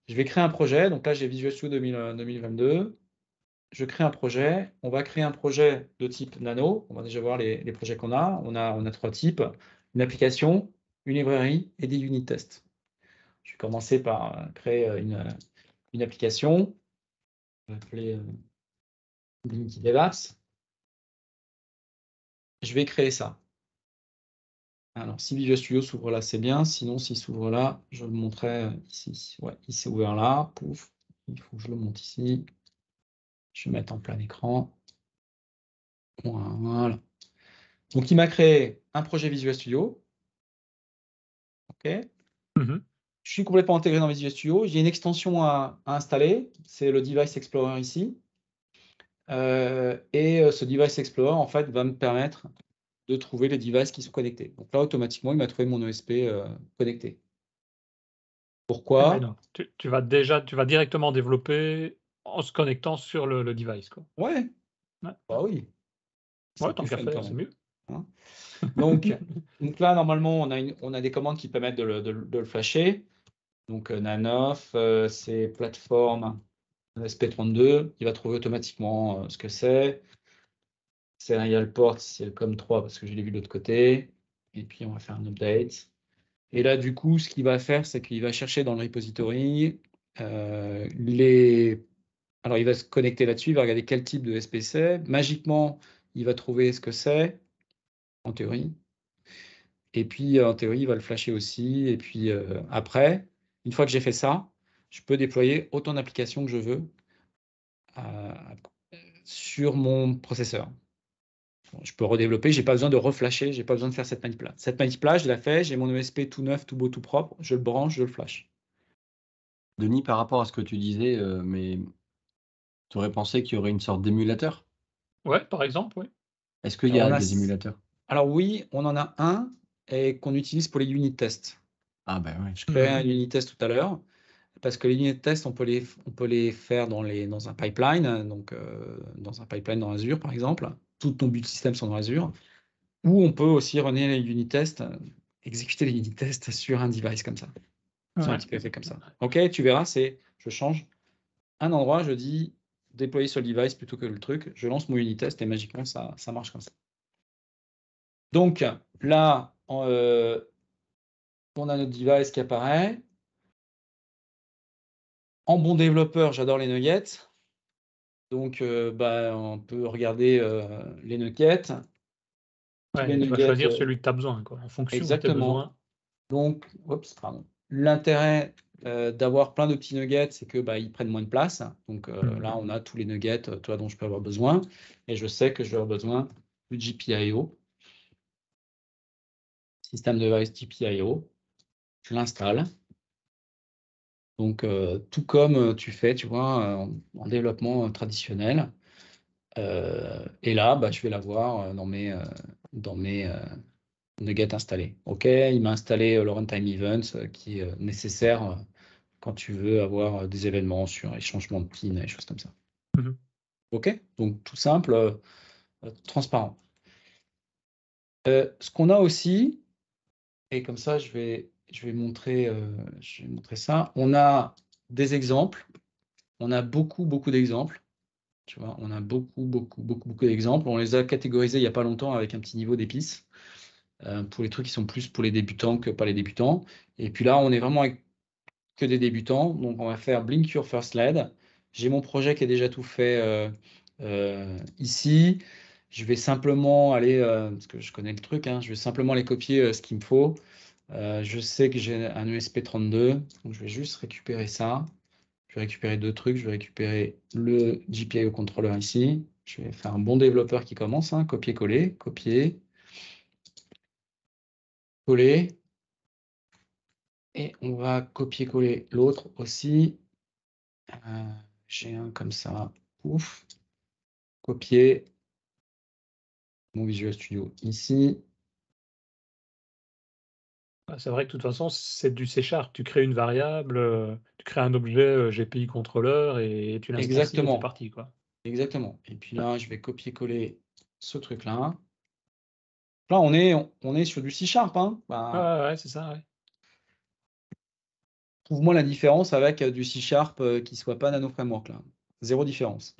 Je vais créer un projet. Donc là, j'ai Visual Studio 2022. je crée un projet. On va créer un projet de type nano. On va déjà voir les projets qu'on a. On a 3 types. Une application, une librairie et des unit tests. Je vais commencer par créer une application. On va l'appeler Blinky DevApps. Je vais créer ça. Alors, si Visual Studio s'ouvre là, c'est bien. Sinon, s'il s'ouvre là, je le montrerai ici. Ouais, il s'est ouvert là. Pouf. Il faut que je le monte ici. Je vais mettre en plein écran. Voilà. Donc, il m'a créé un projet Visual Studio. OK. Je suis complètement intégré dans Visual Studio. J'ai une extension à installer. C'est le Device Explorer ici. Ce Device Explorer, en fait, va me permettre de trouver les devices qui sont connectés. Donc là, automatiquement, il m'a trouvé mon ESP connecté. Pourquoi? donc, tu vas directement développer en se connectant sur le device, quoi. Ouais. Bah oui. Ouais, tant qu'à faire, c'est mieux. Hein. donc là, normalement, on a des commandes qui permettent de le flasher. Donc Nanoff, c'est plateforme SP32, il va trouver automatiquement ce que c'est. Serial port, c'est le COM3 parce que je l'ai vu de l'autre côté. Et puis on va faire un update. Et là, du coup, ce qu'il va faire, c'est qu'il va chercher dans le repository Alors, il va se connecter là-dessus, il va regarder quel type de SP c'est. Magiquement, il va trouver ce que c'est, en théorie. Et puis, en théorie, il va le flasher aussi. Et puis, après, une fois que j'ai fait ça, je peux déployer autant d'applications que je veux sur mon processeur. Je peux redévelopper, je n'ai pas besoin de reflasher, je n'ai pas besoin de faire cette manip-là. Cette manip-là, je la fais, j'ai mon ESP tout neuf, tout beau, tout propre, je le branche, je le flash. Denis, par rapport à ce que tu disais, mais tu aurais pensé qu'il y aurait une sorte d'émulateur? Ouais, par exemple, oui. Est-ce qu'il y a des émulateurs? Alors oui, on en a un et qu'on utilise pour les unit tests. Ah ben ouais. Je crée un unit test tout à l'heure. Parce que les unit tests, on peut les faire dans un pipeline, donc dans un pipeline dans Azure, par exemple. Tous nos buts de système sont dans Azure. Ou on peut aussi runner les unit tests, exécuter les unit tests sur un device comme ça. Sur un petit peu fait comme ça. OK, tu verras, je change un endroit, je dis déployer sur le device plutôt que le truc. Je lance mon unit test et magiquement, ça marche comme ça. Donc là, on a notre device qui apparaît. En bon développeur, j'adore les nuggets. Donc, on peut regarder les nuggets. Ouais, tu vas choisir celui que tu as besoin, quoi, en fonction de tes besoins. Donc, l'intérêt d'avoir plein de petits nuggets, c'est que ils prennent moins de place. Donc là, on a tous les nuggets dont je peux avoir besoin. Et je sais que je vais avoir besoin du GPIO. Système de device GPIO. Je l'installe. Donc, tout comme tu fais, tu vois, en développement traditionnel. Et là, je vais l'avoir dans mes nuggets installés. OK, il m'a installé le runtime events qui est nécessaire quand tu veux avoir des événements sur les changements de PIN et choses comme ça. OK, donc tout simple, transparent. Ce qu'on a aussi, et comme ça, je vais montrer ça. On a des exemples. On a beaucoup d'exemples. Tu vois, on a beaucoup d'exemples. On les a catégorisés il n'y a pas longtemps avec un petit niveau d'épices pour les trucs qui sont plus pour les débutants que pas les débutants. Et puis là, on est vraiment avec que des débutants. Donc, on va faire Blink Your First LED. J'ai mon projet qui est déjà tout fait ici. Je vais simplement aller, parce que je connais le truc, je vais simplement aller copier ce qu'il me faut. Je sais que j'ai un ESP32, donc je vais juste récupérer ça. Je vais récupérer 2 trucs. Je vais récupérer le GPIO controller ici. Je vais faire un bon développeur qui commence. Copier-coller, copier, coller. Et on va copier-coller l'autre aussi. J'ai un comme ça. Ouf. Copier. Mon Visual Studio ici. C'est vrai que de toute façon, c'est du C#. Tu crées une variable, tu crées un objet GPI controller et tu l'installes ici et c'est parti, quoi. Exactement. Et puis là, je vais copier-coller ce truc-là. Là, on est sur du C#. Ouais, c'est ça, ouais. Trouve-moi la différence avec du C# qui ne soit pas Nano Framework, là. Zéro différence.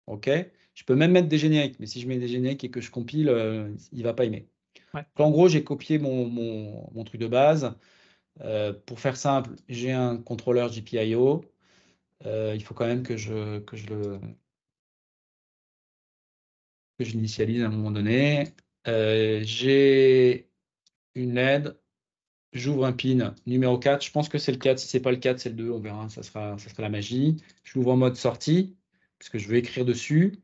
OK. Je peux même mettre des génériques, mais si je mets des génériques et que je compile, il ne va pas aimer. Ouais. En gros, j'ai copié mon truc de base. Pour faire simple, j'ai un contrôleur GPIO. Il faut quand même que je l'initialise à un moment donné. J'ai une LED. J'ouvre un pin numéro 4. Je pense que c'est le 4. Si ce n'est pas le 4, c'est le 2. On verra. Ça sera la magie. Je l'ouvre en mode sortie, parce que je vais écrire dessus.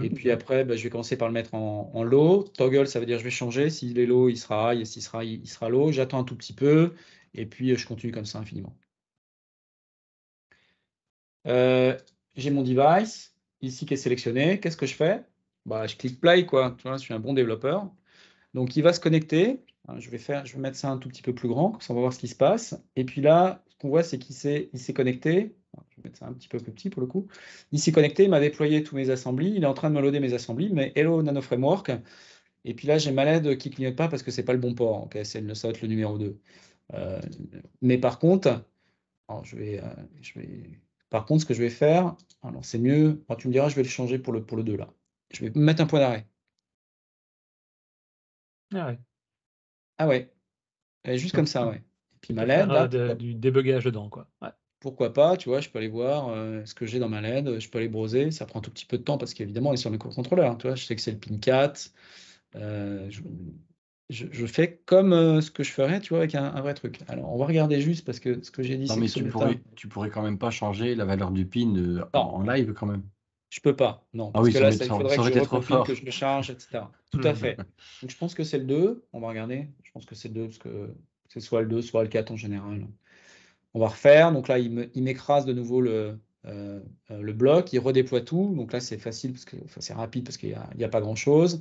Et puis après, je vais commencer par le mettre en low. Toggle, ça veut dire que je vais changer. S'il est low, il sera high. Et s'il sera high, il sera low. J'attends un tout petit peu. Et puis, je continue comme ça infiniment. J'ai mon device ici qui est sélectionné. Qu'est-ce que je fais? Je clique play, quoi. Tu vois, je suis un bon développeur. Donc, il va se connecter. Je vais mettre ça un tout petit peu plus grand, comme ça on va voir ce qui se passe. Et puis là, ce qu'on voit, c'est qu'il s'est connecté. Je vais mettre ça un petit peu plus petit pour le coup. Il s'est connecté, il m'a déployé tous mes assemblies. Il est en train de me loader mes assemblies, mais Hello Nano Framework. Et puis là, j'ai ma LED qui ne clignote pas parce que ce n'est pas le bon port. Okay, ça va être le numéro 2. Mais par contre, alors par contre, ce que je vais faire, alors c'est mieux. Alors tu me diras, je vais le changer pour le 2 là. Je vais mettre un point d'arrêt. Ah ouais. Ah ouais. Juste comme ça, ouais. Et puis ma LED, là, du débugage dedans, quoi. Ouais. Pourquoi pas, tu vois, je peux aller voir ce que j'ai dans ma LED, je peux aller browser. Ça prend un tout petit peu de temps parce qu'évidemment, on est sur le microcontrôleur. Tu vois, je sais que c'est le pin 4. Je fais comme ce que je ferais, tu vois, avec un vrai truc. Alors, on va regarder juste parce que ce que j'ai dit, non, c'est mais que tu pourrais quand même pas changer la valeur du pin en live quand même. Je peux pas, non. Ah Parce oui, que là, il faudrait que je recompile, que je le charge, etc. Tout à fait. Donc, je pense que c'est le 2. On va regarder. Je pense que c'est le 2 parce que c'est soit le 2, soit le 4 en général. On va refaire. Donc là, il m'écrase de nouveau le bloc. Il redéploie tout. Donc là, c'est facile, parce que c'est rapide parce qu'il n'y a pas grand-chose.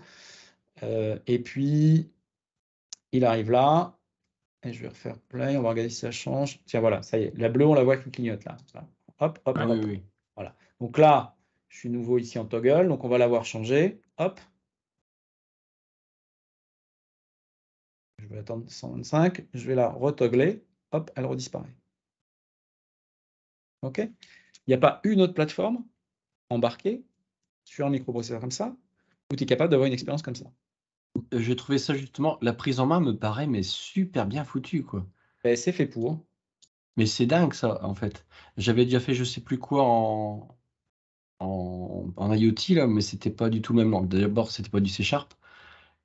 Et puis, il arrive là. Et je vais refaire play. On va regarder si ça change. Tiens, voilà, ça y est. La bleue, on la voit qui clignote là. Hop, hop, ah, hop. Oui. Voilà. Donc là, je suis nouveau ici en toggle. Donc on va l'avoir changé. Hop. Je vais attendre 125. Je vais la retoggler. Hop, elle redisparaît. OK? Il n'y a pas une autre plateforme embarquée sur un microprocesseur comme ça où tu es capable d'avoir une expérience comme ça. J'ai trouvé ça justement, la prise en main me paraît mais super bien foutue, quoi. C'est fait pour. Mais c'est dingue ça, en fait. J'avais déjà fait je sais plus quoi en IoT là, mais c'était pas du tout le même. D'abord, c'était pas du C#,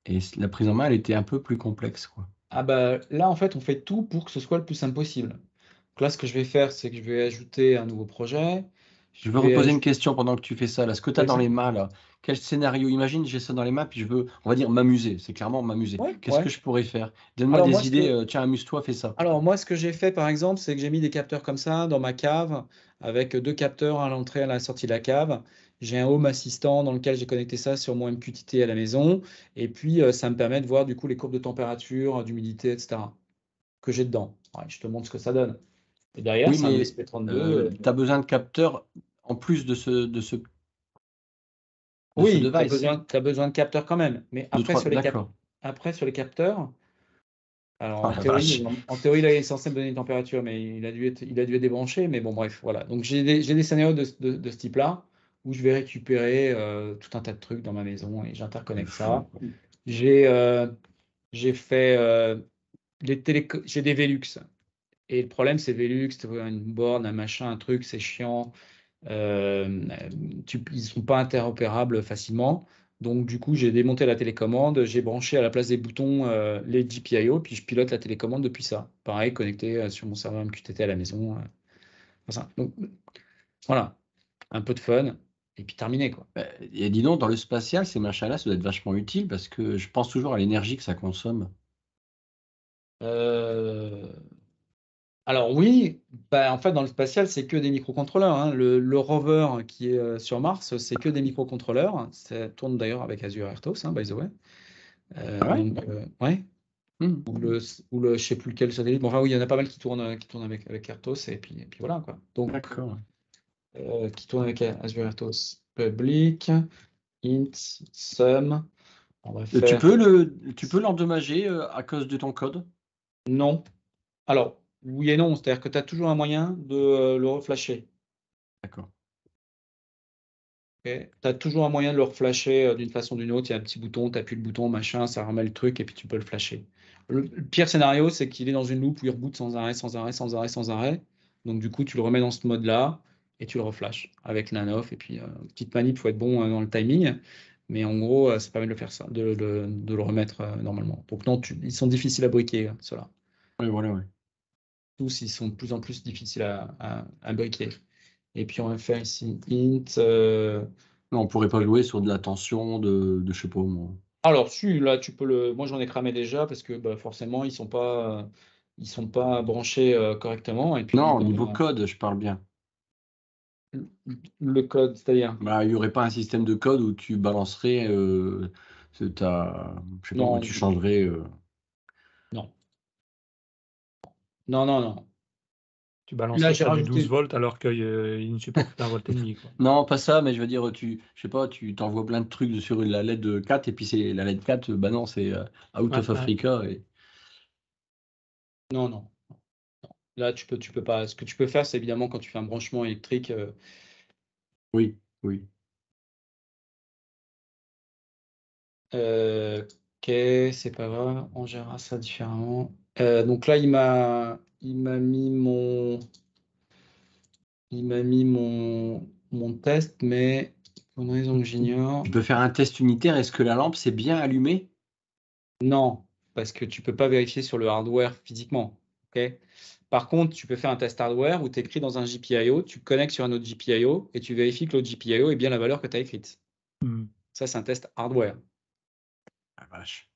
et la prise en main, elle était un peu plus complexe, quoi. Ah bah là, en fait, on fait tout pour que ce soit le plus simple possible. Donc là, ce que je vais faire, c'est que je vais ajouter un nouveau projet. Je veux reposer une question pendant que tu fais ça. Là, ce que tu as dans les mains, là, quel scénario? Imagine, j'ai ça dans les mains, puis je veux, on va dire, m'amuser. C'est clairement m'amuser. Qu'est-ce que je pourrais faire? Donne-moi des idées. Tiens, amuse-toi, fais ça. Alors, moi, ce que j'ai fait, par exemple, c'est que j'ai mis des capteurs comme ça dans ma cave, avec 2 capteurs à l'entrée et à la sortie de la cave. J'ai un Home Assistant dans lequel j'ai connecté ça sur mon MQTT à la maison. Et puis, ça me permet de voir, du coup, les courbes de température, d'humidité, etc. que j'ai dedans. Ouais, je te montre ce que ça donne. Et derrière, Oui, c'est un mais ESP32. tu as besoin de capteurs en plus de ce Oui, tu device. as besoin de capteurs quand même. Mais après, sur les capteurs, alors en théorie, là, il est censé me donner une température, mais il a dû être débranché. Mais bon, bref, voilà. Donc, j'ai des scénarios de ce type-là où je vais récupérer tout un tas de trucs dans ma maison et j'interconnecte ça. J'ai fait j'ai des Velux. Et le problème, c'est Velux, tu vois, une borne, un machin, un truc, c'est chiant. Ils ne sont pas interopérables facilement. Donc, du coup, j'ai démonté la télécommande, j'ai branché à la place des boutons les GPIO, puis je pilote la télécommande depuis ça. Pareil, connecté sur mon serveur MQTT à la maison. Donc, voilà, un peu de fun, et puis terminé, quoi. Et dis donc, dans le spatial, ces machins-là, ça doit être vachement utile parce que je pense toujours à l'énergie que ça consomme. Alors oui, en fait, dans le spatial, c'est que des microcontrôleurs. Hein. Le rover qui est sur Mars, c'est que des microcontrôleurs. Ça tourne d'ailleurs avec Azure RTOS, by the way. Ouais. Ou le, je sais plus lequel satellite. Bon, enfin, oui, il y en a pas mal qui tournent avec RTOS, et puis voilà, quoi. Donc, qui tournent avec Azure RTOS. Public, int, sum. On va faire... Tu peux l'endommager à cause de ton code? Non. Alors, oui et non, c'est-à-dire que tu as toujours un moyen de le reflasher. D'accord. Tu as toujours un moyen de le reflasher d'une façon ou d'une autre. Il y a un petit bouton, tu appuies le bouton, machin, ça remet le truc et puis tu peux le flasher. Le pire scénario, c'est qu'il est dans une loupe où il reboot sans arrêt, sans arrêt, sans arrêt, sans arrêt. Donc du coup, tu le remets dans ce mode-là et tu le reflashes avec l'anoff. Et puis, petite manip, il faut être bon dans le timing. Mais en gros, ça permet de le faire ça, de le remettre normalement. Donc non, ils sont difficiles à briquer, ceux-là. Oui, voilà, oui. Tous, ils sont de plus en plus difficiles à briquer. Et puis on va faire ici int. Non, on pourrait pas jouer sur de la tension de je sais pas moi. Alors, si, là, tu peux le. Moi, j'en ai cramé déjà parce que forcément, ils sont pas branchés correctement. Et puis, non, au niveau code, je parle bien. Le code, c'est-à-dire? Il n'y aurait pas un système de code où tu balancerais je sais pas, où tu changerais. Non. Non. Tu balances là, du 12 volts alors qu'il ne supporte qu'un volt et demi. Quoi. Non, pas ça, mais je veux dire, je sais pas, tu t'envoies plein de trucs sur la LED 4 et puis c'est la LED 4, bah non, c'est Out of Africa. Et... Non. Là, tu peux pas. Ce que tu peux faire, c'est évidemment quand tu fais un branchement électrique. Oui. Ok, c'est pas grave, on gérera ça différemment. Donc là, il m'a mis mon test, mais pour une raison que j'ignore. Tu peux faire un test unitaire. Est-ce que la lampe s'est bien allumée? Non, parce que tu peux pas vérifier sur le hardware physiquement. Okay. Par contre, tu peux faire un test hardware où tu écris dans un GPIO, tu connectes sur un autre GPIO et tu vérifies que l'autre GPIO est bien la valeur que tu as écrite. Ça, c'est un test hardware. Ah vache.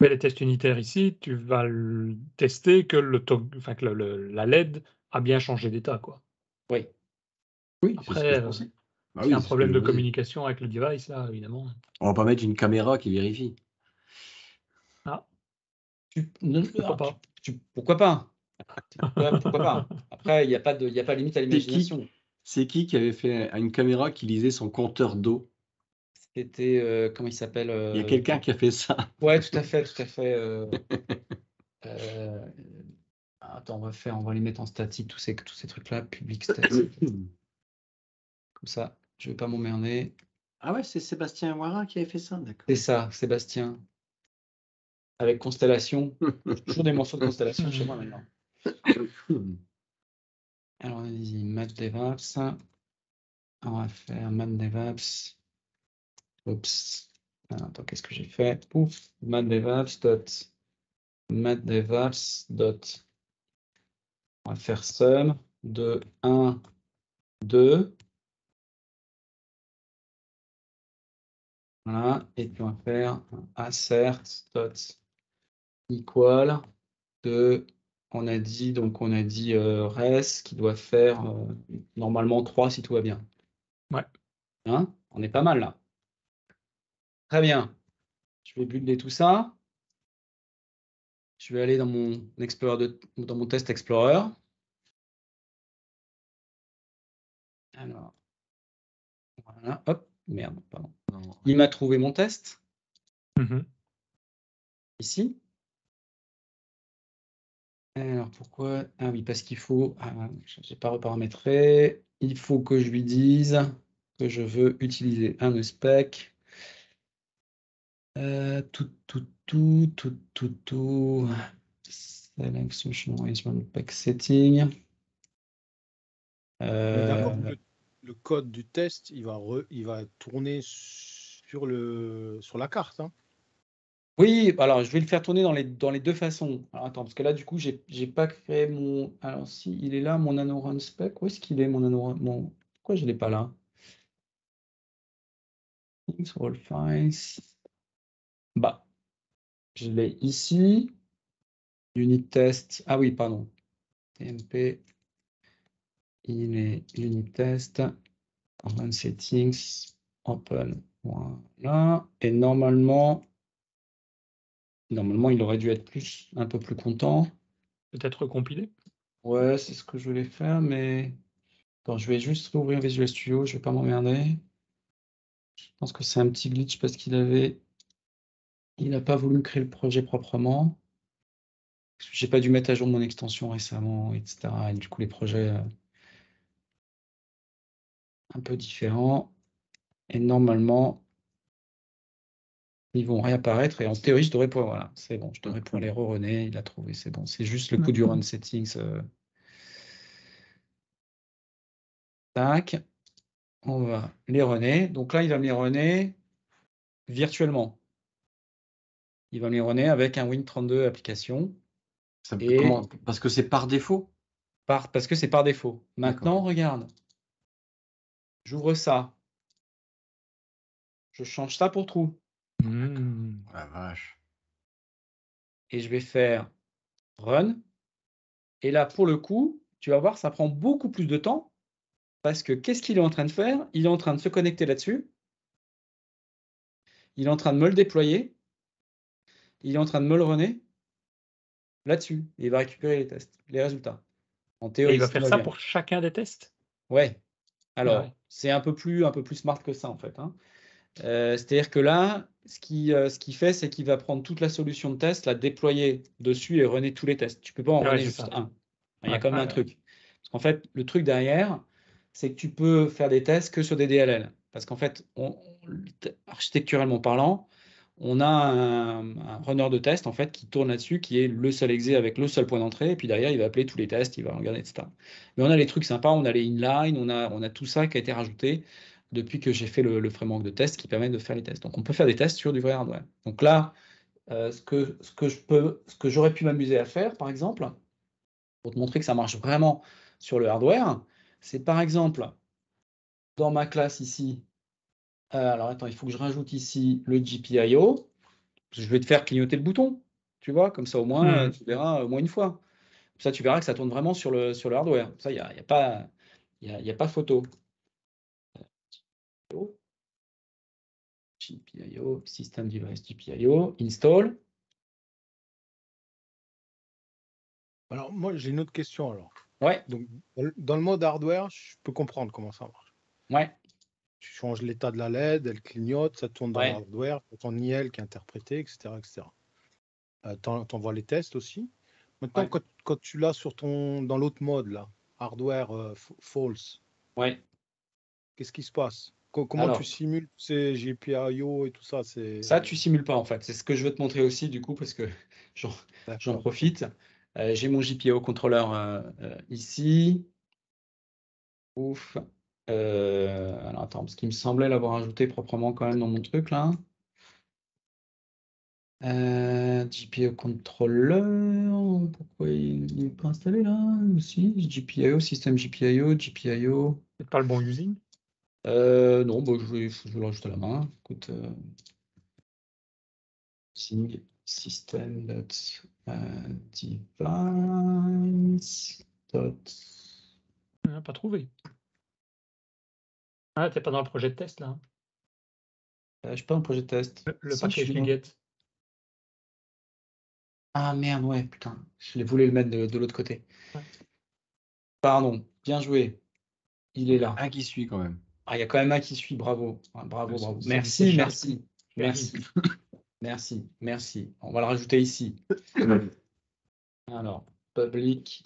Mais les tests unitaires ici, tu vas tester que la LED a bien changé d'état, quoi. Oui. Après, s'il y a un problème de communication avec le device, là, évidemment. On va pas mettre une caméra qui vérifie. Ah. Pourquoi pas? Pourquoi pas? Après, il n'y a pas de limite à l'imagination. C'est qui avait fait une caméra qui lisait son compteur d'eau? C'était, comment il s'appelle? Il y a quelqu'un qui a fait ça. Ouais, tout à fait. Attends, on va les mettre en statique, tous ces trucs-là, public statique. Comme ça, je vais pas m'emmerder. Ah ouais, c'est Sébastien Ouarin qui avait fait ça, d'accord. C'est ça, Sébastien. Avec Constellation. Toujours des morceaux de Constellation chez moi maintenant. Alors, on a dit MatDevApps. On va faire MatDevApps. Oups. Attends, qu'est-ce que j'ai fait? Pouf. MatDevApps. On va faire sum de 1, 2. Voilà. Et puis on va faire assert dot equal de. On a dit res qui doit faire normalement 3 si tout va bien. Ouais. Hein, on est pas mal là. Très bien. Je vais builder tout ça. Je vais aller dans mon test Explorer. Alors, voilà, hop, merde, pardon. Non. Il m'a trouvé mon test. Ici. Alors pourquoi? Ah oui, parce qu'il faut. Je n'ai pas reparamétré. Il faut que je lui dise que je veux utiliser un spec. Tout. Select Solution Arrangement Pack Setting. Le code du test, il va tourner sur la carte. Hein. Oui, alors je vais le faire tourner dans les deux façons. Alors, attends, parce que là, du coup, j'ai pas créé mon. Alors, si il est là, mon NanoRun spec, où est-ce qu'il est, mon NanoRun? Pourquoi je ne l'ai pas là? All files. Bah, je l'ai ici. Unit test. Ah oui, pardon. TMP. Il est unit test. Run settings. Open. Voilà. Et normalement, il aurait dû être un peu plus content. Peut-être compilé. Ouais, c'est ce que je voulais faire, mais attends, je vais juste rouvrir Visual Studio, je vais pas m'emmerder. Je pense que c'est un petit glitch parce il n'a pas voulu créer le projet proprement. J'ai pas dû mettre à jour mon extension récemment, etc. Et du coup, les projets un peu différents. Et normalement, ils vont réapparaître. Et en théorie, je devrais pouvoir. Voilà, c'est bon, je devrais pouvoir les re-runner. Il a trouvé, c'est bon. C'est juste le coup du run settings. Tac. On va les runner. Donc là, il va me les runner virtuellement. Il va me les runner avec un Win32 application. Parce que c'est par défaut? Parce que c'est par défaut. Maintenant, regarde. J'ouvre ça. Je change ça pour true. La vache. Et je vais faire run. Et là, pour le coup, tu vas voir, ça prend beaucoup plus de temps. Parce que qu'est-ce qu'il est en train de faire? Il est en train de se connecter là-dessus. Il est en train de me le déployer. Il est en train de me le runner là-dessus. Et il va récupérer les tests, les résultats. En théorie, et il va faire ça pour chacun des tests? Ouais. Alors, c'est un peu plus smart que ça, en fait. Hein. C'est-à-dire que là, ce qu'il fait, c'est qu'il va prendre toute la solution de test, la déployer dessus et runner tous les tests. Tu ne peux pas en runner juste un. Il y a quand même un truc. Parce qu'en fait, le truc derrière, c'est que tu peux faire des tests que sur des DLL. Parce qu'en fait, architecturalement parlant, on a un runner de test en fait, qui tourne là-dessus, qui est le seul exe avec le seul point d'entrée. Et puis derrière, il va appeler tous les tests, il va regarder, etc. Mais on a les trucs sympas, on a les inline, on a tout ça qui a été rajouté depuis que j'ai fait le framework de test qui permet de faire les tests. Donc, on peut faire des tests sur du vrai hardware. Donc là, ce que j'aurais pu m'amuser à faire, par exemple, pour te montrer que ça marche vraiment sur le hardware, c'est par exemple, dans ma classe ici, alors attends, il faut que je rajoute ici le GPIO. Je vais te faire clignoter le bouton, tu vois, comme ça au moins, tu verras au moins une fois. Ça, tu verras que ça tourne vraiment sur le hardware. Ça, il n'y a pas photo. GPIO, System Device GPIO, install. Alors, moi, j'ai une autre question alors. Ouais. Donc, dans le mode hardware, je peux comprendre comment ça marche. Ouais. Tu changes l'état de la LED, elle clignote, ça tourne dans Ouais. l'hardware, ton IL qui est interprété, etc. etc. T'envoies les tests aussi. Maintenant, Ouais. quand tu l'as dans l'autre mode, là, hardware false, Ouais. qu'est-ce qui se passe? Comment tu simules ces GPIO et tout ça? Ça, tu simules pas en fait. C'est ce que je veux te montrer aussi du coup parce que j'en profite. J'ai mon GPIO contrôleur ici. Ouf. Alors attends, parce qu'il me semblait l'avoir ajouté proprement quand même dans mon truc là. GPIO controller. Pourquoi il n'est pas installé là aussi? GPIO, système GPIO, GPIO. C'est pas le bon using? Non, bah, je vais le rajouter à la main. Écoute, system device Pas trouvé. Ah, t'es pas dans le projet de test là? Je suis pas dans le projet de test. Le package Liget. Ah merde, ouais, putain. Je voulais le mettre de l'autre côté. Ouais. Pardon, bien joué. Il est là. Un qui suit quand même. Ah, il y a quand même un qui suit, bravo. Bravo, bravo. Merci. Merci. On va le rajouter ici. Alors, public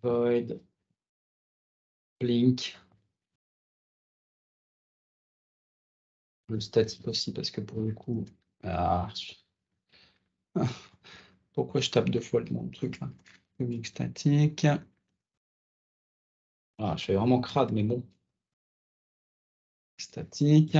void blink. Le statique aussi, parce que pour le coup. Pourquoi je tape deux fois mon truc là? Public statique. Je fais vraiment crade, mais bon. Statique.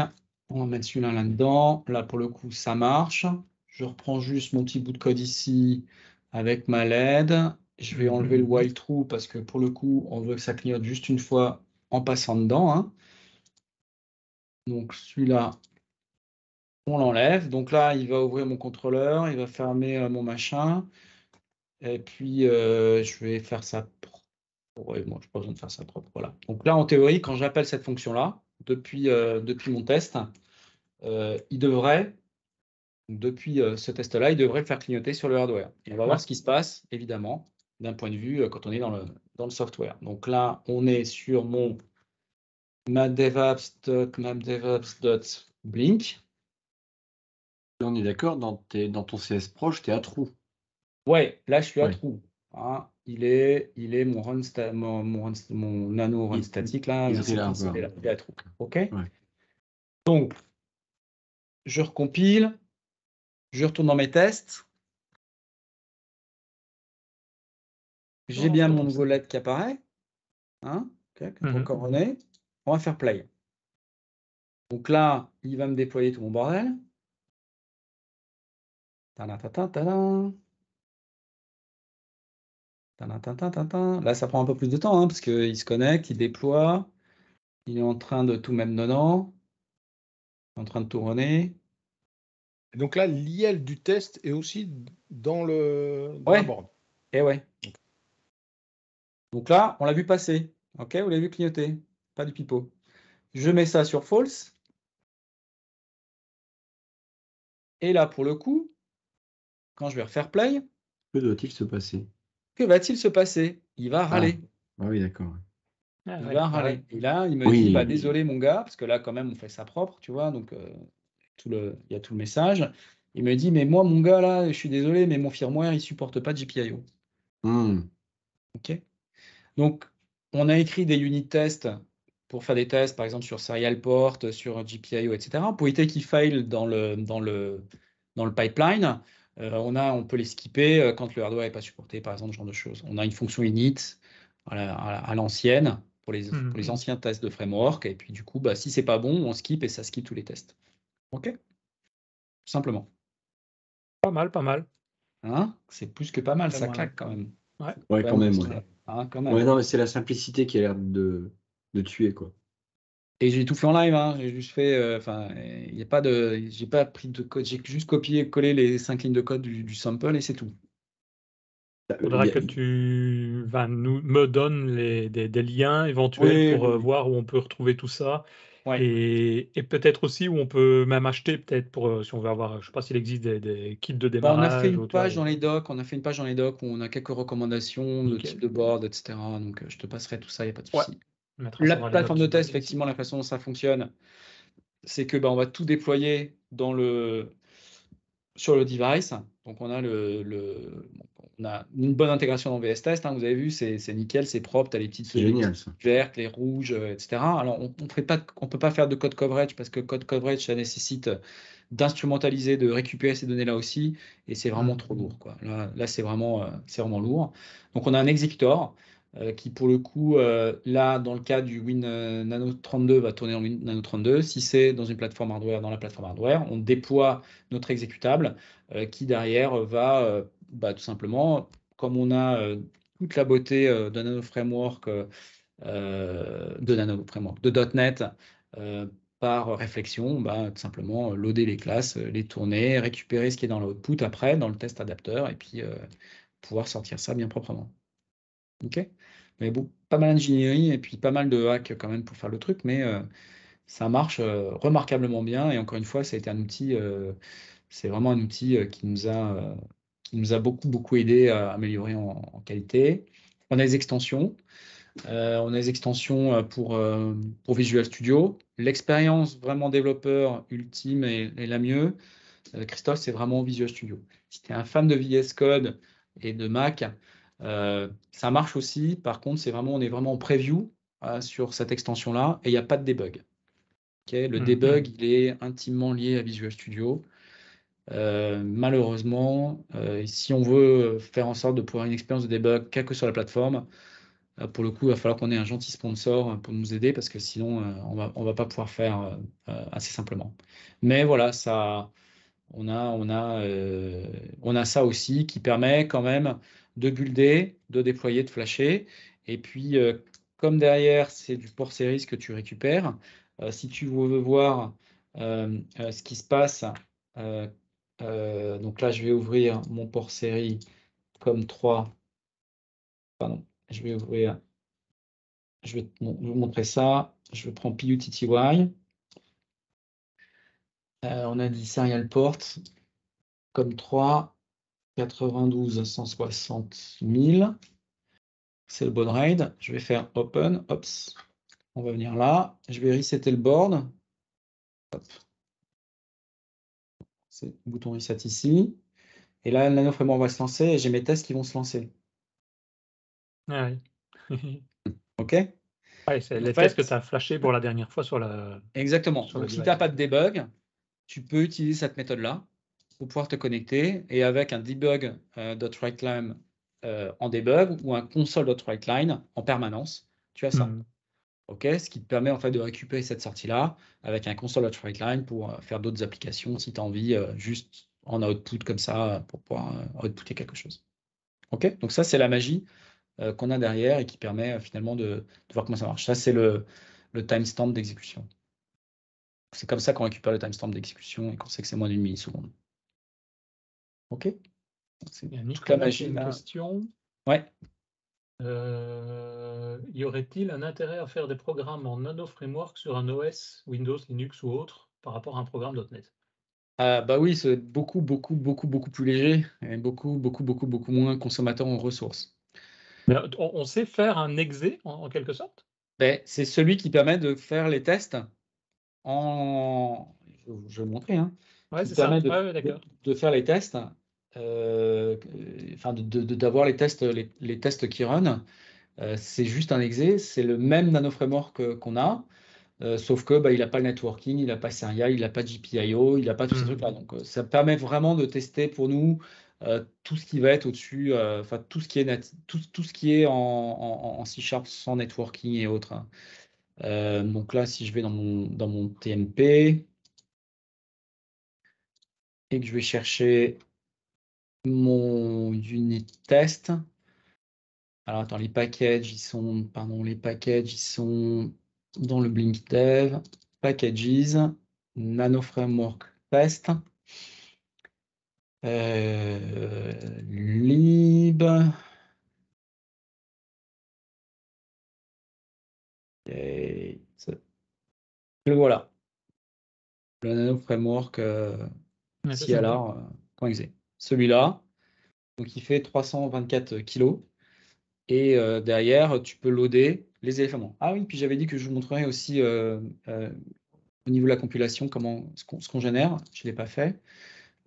On va mettre celui-là là-dedans. Là, pour le coup, ça marche. Je reprends juste mon petit bout de code ici avec ma LED. Je vais enlever le while true parce que pour le coup, on veut que ça clignote juste une fois en passant dedans. Hein. Donc celui-là, on l'enlève. Donc là, il va ouvrir mon contrôleur, il va fermer mon machin. Et puis, je vais faire ça propre. Ouais, moi, je n'ai pas besoin de faire ça propre. Voilà. Donc là, en théorie, quand j'appelle cette fonction-là, depuis mon test, il devrait, depuis ce test-là, il devrait le faire clignoter sur le hardware. Et on va voir ce qui se passe, évidemment, d'un point de vue quand on est dans le software. Donc là, on est sur mon mapdevops.blink. On est d'accord, dans ton CS proche, tu es à true. Ouais, là, je suis à true. Hein. mon nano run statique là. Il est là, il a trop. OK. Ouais. Donc, je recompile, je retourne dans mes tests. J'ai bien mon nouveau LED qui apparaît. Hein, coordonnées. On va faire play. Donc là, il va me déployer tout mon bordel. Là, ça prend un peu plus de temps, parce qu'il se connecte, il déploie, il est en train de tout mettre dedans, en train de tout runner. Et donc là, l'IL du test est aussi dans la board. Et ouais. Donc là, on l'a vu passer. OK, vous l'avez vu clignoter. Pas du pipeau. Je mets ça sur false. Et là, pour le coup, quand je vais refaire play, que doit-il se passer? Que va-t-il se passer? Il va râler. Ah oui, d'accord. Il va râler. Et là, il me dit, désolé mon gars, parce que là, quand même, on fait ça propre, tu vois, donc il y a tout le message. Il me dit, mais moi, mon gars, là, je suis désolé, mais mon firmware, il supporte pas de GPIO. OK. Donc, on a écrit des unit tests pour faire des tests, par exemple, sur serial port, sur GPIO, etc. Pour éviter qu'ils faillent dans le pipeline. On peut les skipper quand le hardware n'est pas supporté, par exemple, ce genre de choses. On a une fonction init à l'ancienne pour les anciens tests de framework. Et puis, du coup, si c'est pas bon, on skip et ça skip tous les tests. OK? Tout simplement. Pas mal, pas mal. Hein? C'est plus que pas mal, ça claque quand même. Ouais, quand même. Quand même. Ouais, non, mais c'est la simplicité qui a l'air de tuer, quoi. Et j'ai tout fait en live, j'ai juste fait, il y a pas de, j'ai pas pris de code, j'ai juste copié-collé les 5 lignes de code du sample et c'est tout. Il faudra que tu me donnes des liens éventuels pour voir où on peut retrouver tout ça. Ouais. Et peut-être aussi où on peut même acheter, peut-être pour si on veut avoir, je sais pas s'il existe des kits de démarrage. On a fait une page dans les docs, où on a quelques recommandations de type de board, etc. Donc je te passerai tout ça, il n'y a pas de souci. La plateforme de test, effectivement, la façon dont ça fonctionne, c'est que on va tout déployer sur le device. Donc on a on a une bonne intégration dans VS Test. Vous avez vu, c'est nickel, c'est propre. Tu as les petites vertes, les rouges, etc. Alors on peut pas faire de code coverage parce que code coverage, ça nécessite d'instrumentaliser, de récupérer ces données-là aussi, et c'est vraiment trop lourd, quoi. Là c'est vraiment lourd. Donc on a un exécuteur qui, pour le coup, là, dans le cas du Win Nano 32, va tourner en Win Nano 32. Si c'est dans une plateforme hardware, dans la plateforme hardware, on déploie notre exécutable qui, derrière, va tout simplement, comme on a toute la beauté de Nano Framework, de .NET, par réflexion, tout simplement loader les classes, les tourner, récupérer ce qui est dans l'output après, dans le test adapteur, et puis pouvoir sortir ça bien proprement. OK? Mais bon, pas mal d'ingénierie et puis pas mal de hacks quand même pour faire le truc, mais ça marche remarquablement bien. Et encore une fois, ça a été un outil, c'est vraiment un outil qui nous a beaucoup aidé à améliorer en qualité. On a des extensions. Pour Visual Studio. L'expérience vraiment développeur ultime est la mieux. Christophe, c'est vraiment Visual Studio. Si tu es un fan de VS Code et de Mac, ça marche aussi. Par contre, on est vraiment en preview sur cette extension-là et il n'y a pas de debug. Okay, le debug, il est intimement lié à Visual Studio. Malheureusement, si on veut faire en sorte de pouvoir une expérience de debug, quelle que soit la plateforme, pour le coup, il va falloir qu'on ait un gentil sponsor pour nous aider parce que sinon, on va pas pouvoir faire assez simplement. Mais voilà, on a ça aussi qui permet quand même de builder, de déployer, de flasher. Et puis, comme derrière, c'est du port series que tu récupères, si tu veux voir ce qui se passe, donc là, je vais ouvrir mon port série comme 3. Pardon, je vais vous montrer ça. Je prends PUTTY. On a dit serial port comme 3. 92 160 000. C'est le baud rate. Je vais faire open. Ops. On va venir là. Je vais resetter le board. Hop. C'est le bouton reset ici. Et là, le Nano Framework va se lancer et j'ai mes tests qui vont se lancer. Ouais. OK? Ouais, c'est En les tests que fait, tu as flashés pour la dernière fois sur le exactement. sur le Donc, si tu device. n'as pas de debug, tu peux utiliser cette méthode-là pour pouvoir te connecter et avec un debug.writeLine en debug ou un console.writeLine en permanence, tu as ça. OK, ce qui te permet en fait de récupérer cette sortie-là avec un console.writeLine pour faire d'autres applications si tu as envie juste en output comme ça pour pouvoir outputer quelque chose. OK, donc ça c'est la magie qu'on a derrière et qui permet finalement de voir comment ça marche. Ça c'est le timestamp d'exécution. C'est comme ça qu'on récupère le timestamp d'exécution et qu'on sait que c'est moins d'une milliseconde. OK. C'est Il y a toute la Nicolas qui a magie une là. question. Ouais. Y aurait-il un intérêt à faire des programmes en Nano Framework sur un OS, Windows, Linux ou autre, par rapport à un programme .NET? Bah oui, c'est beaucoup plus léger et beaucoup moins consommateur en ressources. Mais on sait faire un exe en quelque sorte? Ben, c'est celui qui permet de faire les tests en. Je vais vous montrer, hein. Ouais, Qui c'est ça. permet Ouais, d'accord. de faire les tests, enfin d'avoir les tests, les tests qui run. C'est juste un exe, c'est le même Nano Framework qu'on a. Sauf que bah, il n'a pas le networking, il n'a pas Serial, il n'a pas GPIO, il n'a pas tous ces trucs-là. Donc ça permet vraiment de tester pour nous tout ce qui va être au-dessus, enfin tout ce qui est tout ce qui est en C# sans networking et autres, hein. Donc là, si je vais dans mon TMP et que je vais chercher mon unit test. Alors attends, les packages, ils sont dans le Blink Dev, packages, Nano Framework Test, lib, et le voilà, le Nano Framework Ouais, ça, c'est bon. CLR.exe. Celui-là, donc il fait 324 kilos. Et derrière, tu peux loader les éléments. Ah oui, puis j'avais dit que je vous montrerai aussi au niveau de la compilation ce qu'on génère. Je ne l'ai pas fait.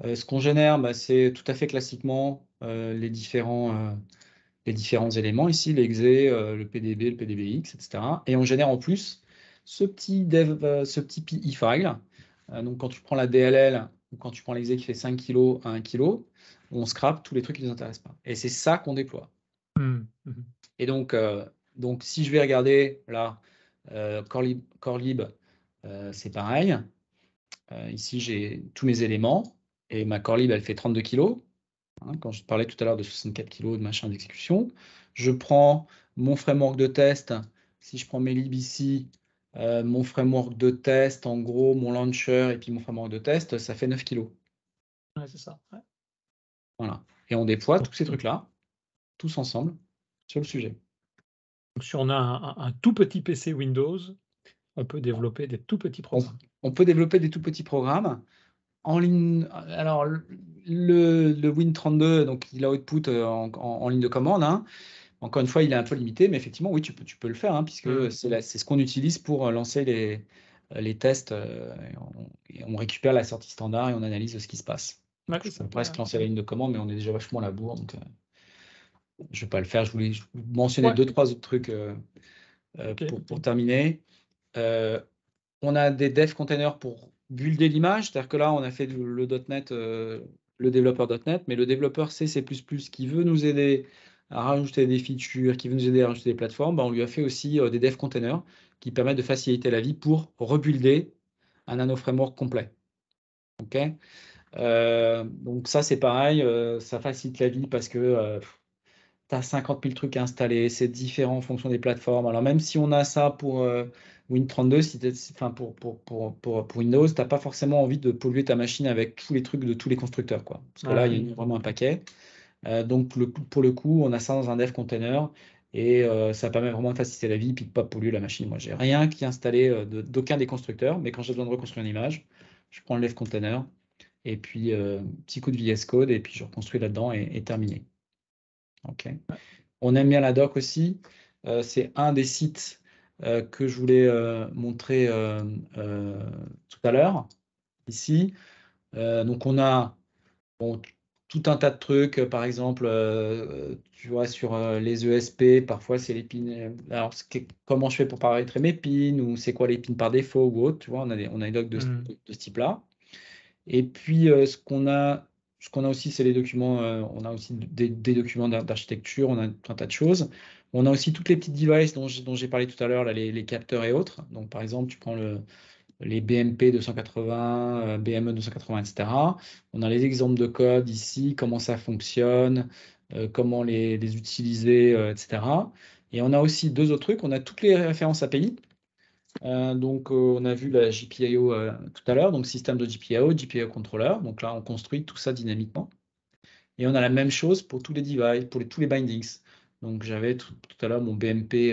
Ce qu'on génère, bah, c'est tout à fait classiquement les différents éléments ici, l'exe, le PDB, le PDBX, etc. Et on génère en plus ce petit PI file. Donc quand tu prends la DLL ou quand tu prends l'exe qui fait 5 kg à 1 kg, on scrape tous les trucs qui ne nous intéressent pas. Et c'est ça qu'on déploie. Et donc si je vais regarder là, corelib, c'est pareil. Ici, j'ai tous mes éléments et ma corelib, elle fait 32 kg. Hein, quand je parlais tout à l'heure de 64 kg de machin d'exécution. Je prends mon framework de test. Si je prends mes libs ici, mon framework de test, en gros, mon launcher et puis mon framework de test, ça fait 9 kg. Ouais, c'est ça. Ouais. Voilà. Et on déploie tous ces trucs-là, tous ensemble, sur le sujet. Donc, si on a un tout petit PC Windows, on peut développer des tout petits programmes. On peut développer des tout petits programmes. En ligne, alors le Win32, donc il a output en ligne de commande, hein. Encore une fois, il est un peu limité, mais effectivement, oui, tu peux le faire, hein, puisque c'est ce qu'on utilise pour lancer les tests. Et on récupère la sortie standard et on analyse ce qui se passe. Ouais, Je peux presque lancer la ligne de commande, mais on est déjà vachement à la bourre, donc je ne vais pas le faire. Je voulais mentionner 2-3 autres trucs pour terminer. On a des dev containers pour builder l'image, c'est-à-dire que là, on a fait le .NET, le développeur .NET, mais le développeur C++ qui veut nous aider à rajouter des features, qui veut nous aider à rajouter des plateformes, bah, on lui a fait aussi des dev containers qui permettent de faciliter la vie pour rebuilder un nano framework complet. OK, donc ça, c'est pareil, ça facilite la vie parce que tu as 50 000 trucs à installer, c'est différent en fonction des plateformes. Alors même si on a ça pour Win32, enfin pour Windows, tu n'as pas forcément envie de polluer ta machine avec tous les trucs de tous les constructeurs, quoi. Parce que là, il y a vraiment un paquet. Donc pour le coup, on a ça dans un dev container et ça permet vraiment de faciliter la vie et puis de ne pas polluer la machine. Moi, j'ai rien qui est installé d'aucun des constructeurs, mais quand j'ai besoin de reconstruire une image, je prends le dev container et puis petit coup de VS Code et puis je reconstruis là-dedans et terminé. OK. On aime bien la doc aussi. C'est un des sites que je voulais montrer tout à l'heure, ici. Donc on a, bon, tout un tas de trucs. Par exemple, tu vois, sur les ESP, parfois c'est les pins. Alors, comment je fais pour paramétrer mes pins, ou c'est quoi les pins par défaut ou autre. Tu vois, on a des docs de ce type-là. Et puis, ce qu'on a aussi, c'est les documents. On a aussi des documents d'architecture, on a un tas de choses. On a aussi toutes les petites devices dont j'ai parlé tout à l'heure, là, les capteurs et autres. Donc, par exemple, tu prends les BMP 280, BME 280, etc. On a les exemples de code ici, comment ça fonctionne, comment les utiliser, etc. Et on a aussi deux autres trucs. On a toutes les références API. Donc, on a vu la GPIO tout à l'heure, donc système de GPIO controller. Donc là, on construit tout ça dynamiquement. Et on a la même chose pour tous les devices, pour tous les bindings. Donc, j'avais tout à l'heure mon BMP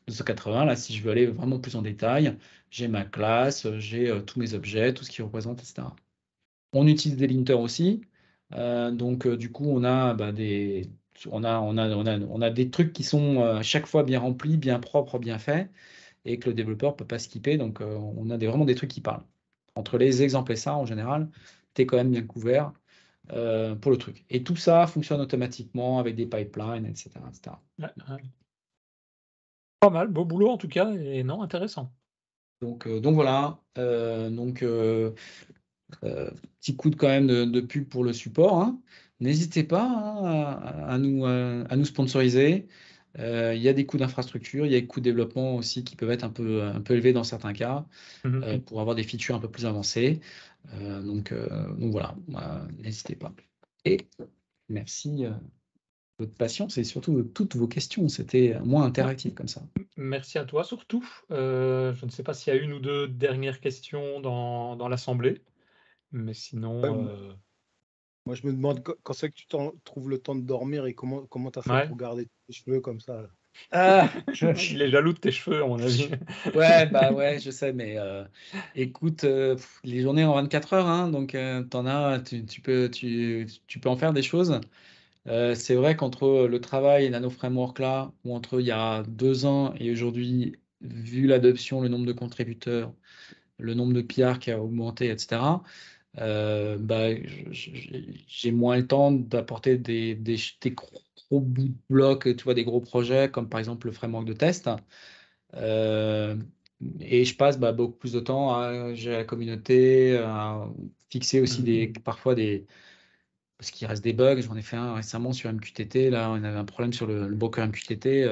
280. Là, si je veux aller vraiment plus en détail, j'ai ma classe, j'ai tous mes objets, tout ce qui représente, etc. On utilise des linters aussi. Donc, du coup, on a des trucs qui sont à chaque fois bien remplis, bien propres, bien faits, et que le développeur ne peut pas skipper. Donc, on a vraiment des trucs qui parlent. Entre les exemples et ça, en général, tu es quand même bien couvert pour le truc. Et tout ça fonctionne automatiquement avec des pipelines, etc. Ouais. Pas mal, beau boulot en tout cas, et non, intéressant. Donc voilà. Petit coup quand même de pub pour le support, hein. N'hésitez pas, hein, à nous sponsoriser. Il y a des coûts d'infrastructure, il y a des coûts de développement aussi qui peuvent être un peu élevés dans certains cas, pour avoir des features un peu plus avancées. Donc voilà, n'hésitez pas. Et merci de votre patience et surtout de toutes vos questions. C'était moins interactif comme ça. Merci à toi surtout. Je ne sais pas s'il y a une ou deux dernières questions dans l'assemblée, mais sinon... Moi, je me demande quand c'est que tu trouves le temps de dormir et comment tu as fait Ouais. pour garder tes cheveux comme ça. Il est jaloux de tes cheveux, à mon avis. Ouais, je sais, mais écoute, les journées en 24 heures, hein, donc tu peux en faire des choses. C'est vrai qu'entre le travail et Nano Framework là, ou entre il y a 2 ans et aujourd'hui, vu l'adoption, le nombre de contributeurs, le nombre de PR qui a augmenté, etc., j'ai moins le temps d'apporter des gros bouts de blocs, tu vois, des gros projets, comme par exemple le framework de test. Et je passe beaucoup plus de temps à gérer la communauté, à fixer aussi parfois parce qu'il reste des bugs. J'en ai fait un récemment sur MQTT. Là, on avait un problème sur le broker MQTT.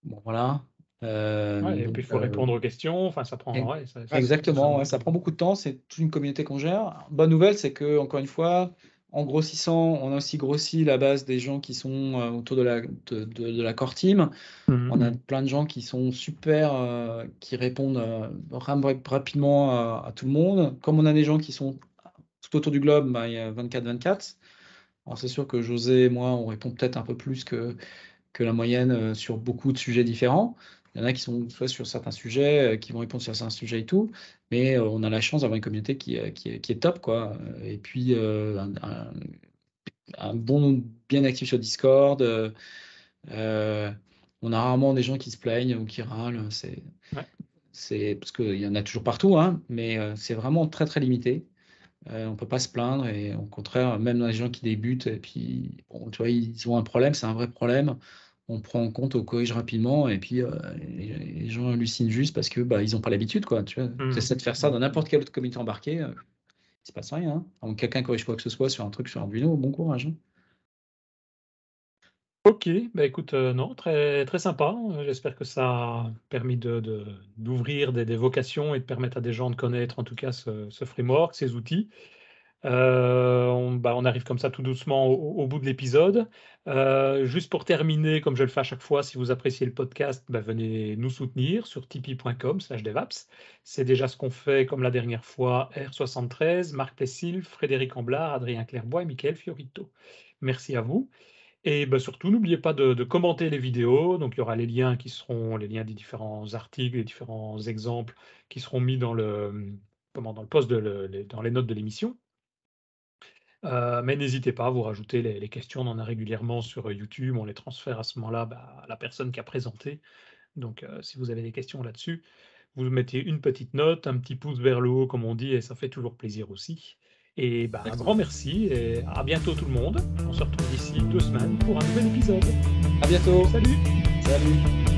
Bon, voilà. Et puis il faut répondre aux questions. Enfin, ça prend. Exactement, ça prend beaucoup de temps. C'est toute une communauté qu'on gère. Bonne nouvelle, c'est que, encore une fois, en grossissant, on a aussi grossi la base des gens qui sont autour de la core team. On a plein de gens qui sont super, qui répondent rapidement à tout le monde. Comme on a des gens qui sont tout autour du globe, il y a 24-24. Alors c'est sûr que José et moi, on répond peut-être un peu plus que la moyenne sur beaucoup de sujets différents. Il y en a qui sont soit sur certains sujets, qui vont répondre sur certains sujets et tout, mais on a la chance d'avoir une communauté qui est top, quoi. Et puis un bon, bien actif sur Discord. On a rarement des gens qui se plaignent ou qui râlent. C'est parce qu'il y en a toujours partout, hein, mais c'est vraiment très très limité. On ne peut pas se plaindre, et au contraire, même les gens qui débutent, et puis bon, tu vois, ils ont un problème, c'est un vrai problème. On prend en compte, on corrige rapidement, et puis les gens hallucinent juste parce que ils n'ont pas l'habitude, quoi. Tu vois, tu essaies de faire ça dans n'importe quelle autre communauté embarquée, il ne se passe rien, hein. Donc quelqu'un corrige quoi que ce soit sur un truc sur Arduino, bon courage, hein. Ok, écoute, non, très, très sympa. J'espère que ça a permis d'ouvrir des vocations et de permettre à des gens de connaître en tout cas ce framework, ces outils. On arrive comme ça tout doucement au bout de l'épisode. Juste pour terminer, comme je le fais à chaque fois, si vous appréciez le podcast, venez nous soutenir sur tipeee.com/devaps. C'est déjà ce qu'on fait comme la dernière fois, R73, Marc Plessil, Frédéric Amblard, Adrien Clairbois et Michael Fiorito. Merci à vous. Et surtout, n'oubliez pas de commenter les vidéos. Donc, il y aura les liens les liens des différents articles, les différents exemples qui seront mis dans le post, dans les notes de l'émission. Mais n'hésitez pas à vous rajouter les questions. On en a régulièrement sur YouTube. On les transfère à ce moment-là à la personne qui a présenté. Donc, si vous avez des questions là-dessus, vous mettez une petite note, un petit pouce vers le haut, comme on dit, et ça fait toujours plaisir aussi. Et un grand merci et à bientôt tout le monde. On se retrouve d'ici 2 semaines pour un nouvel épisode. À bientôt. Salut. Salut.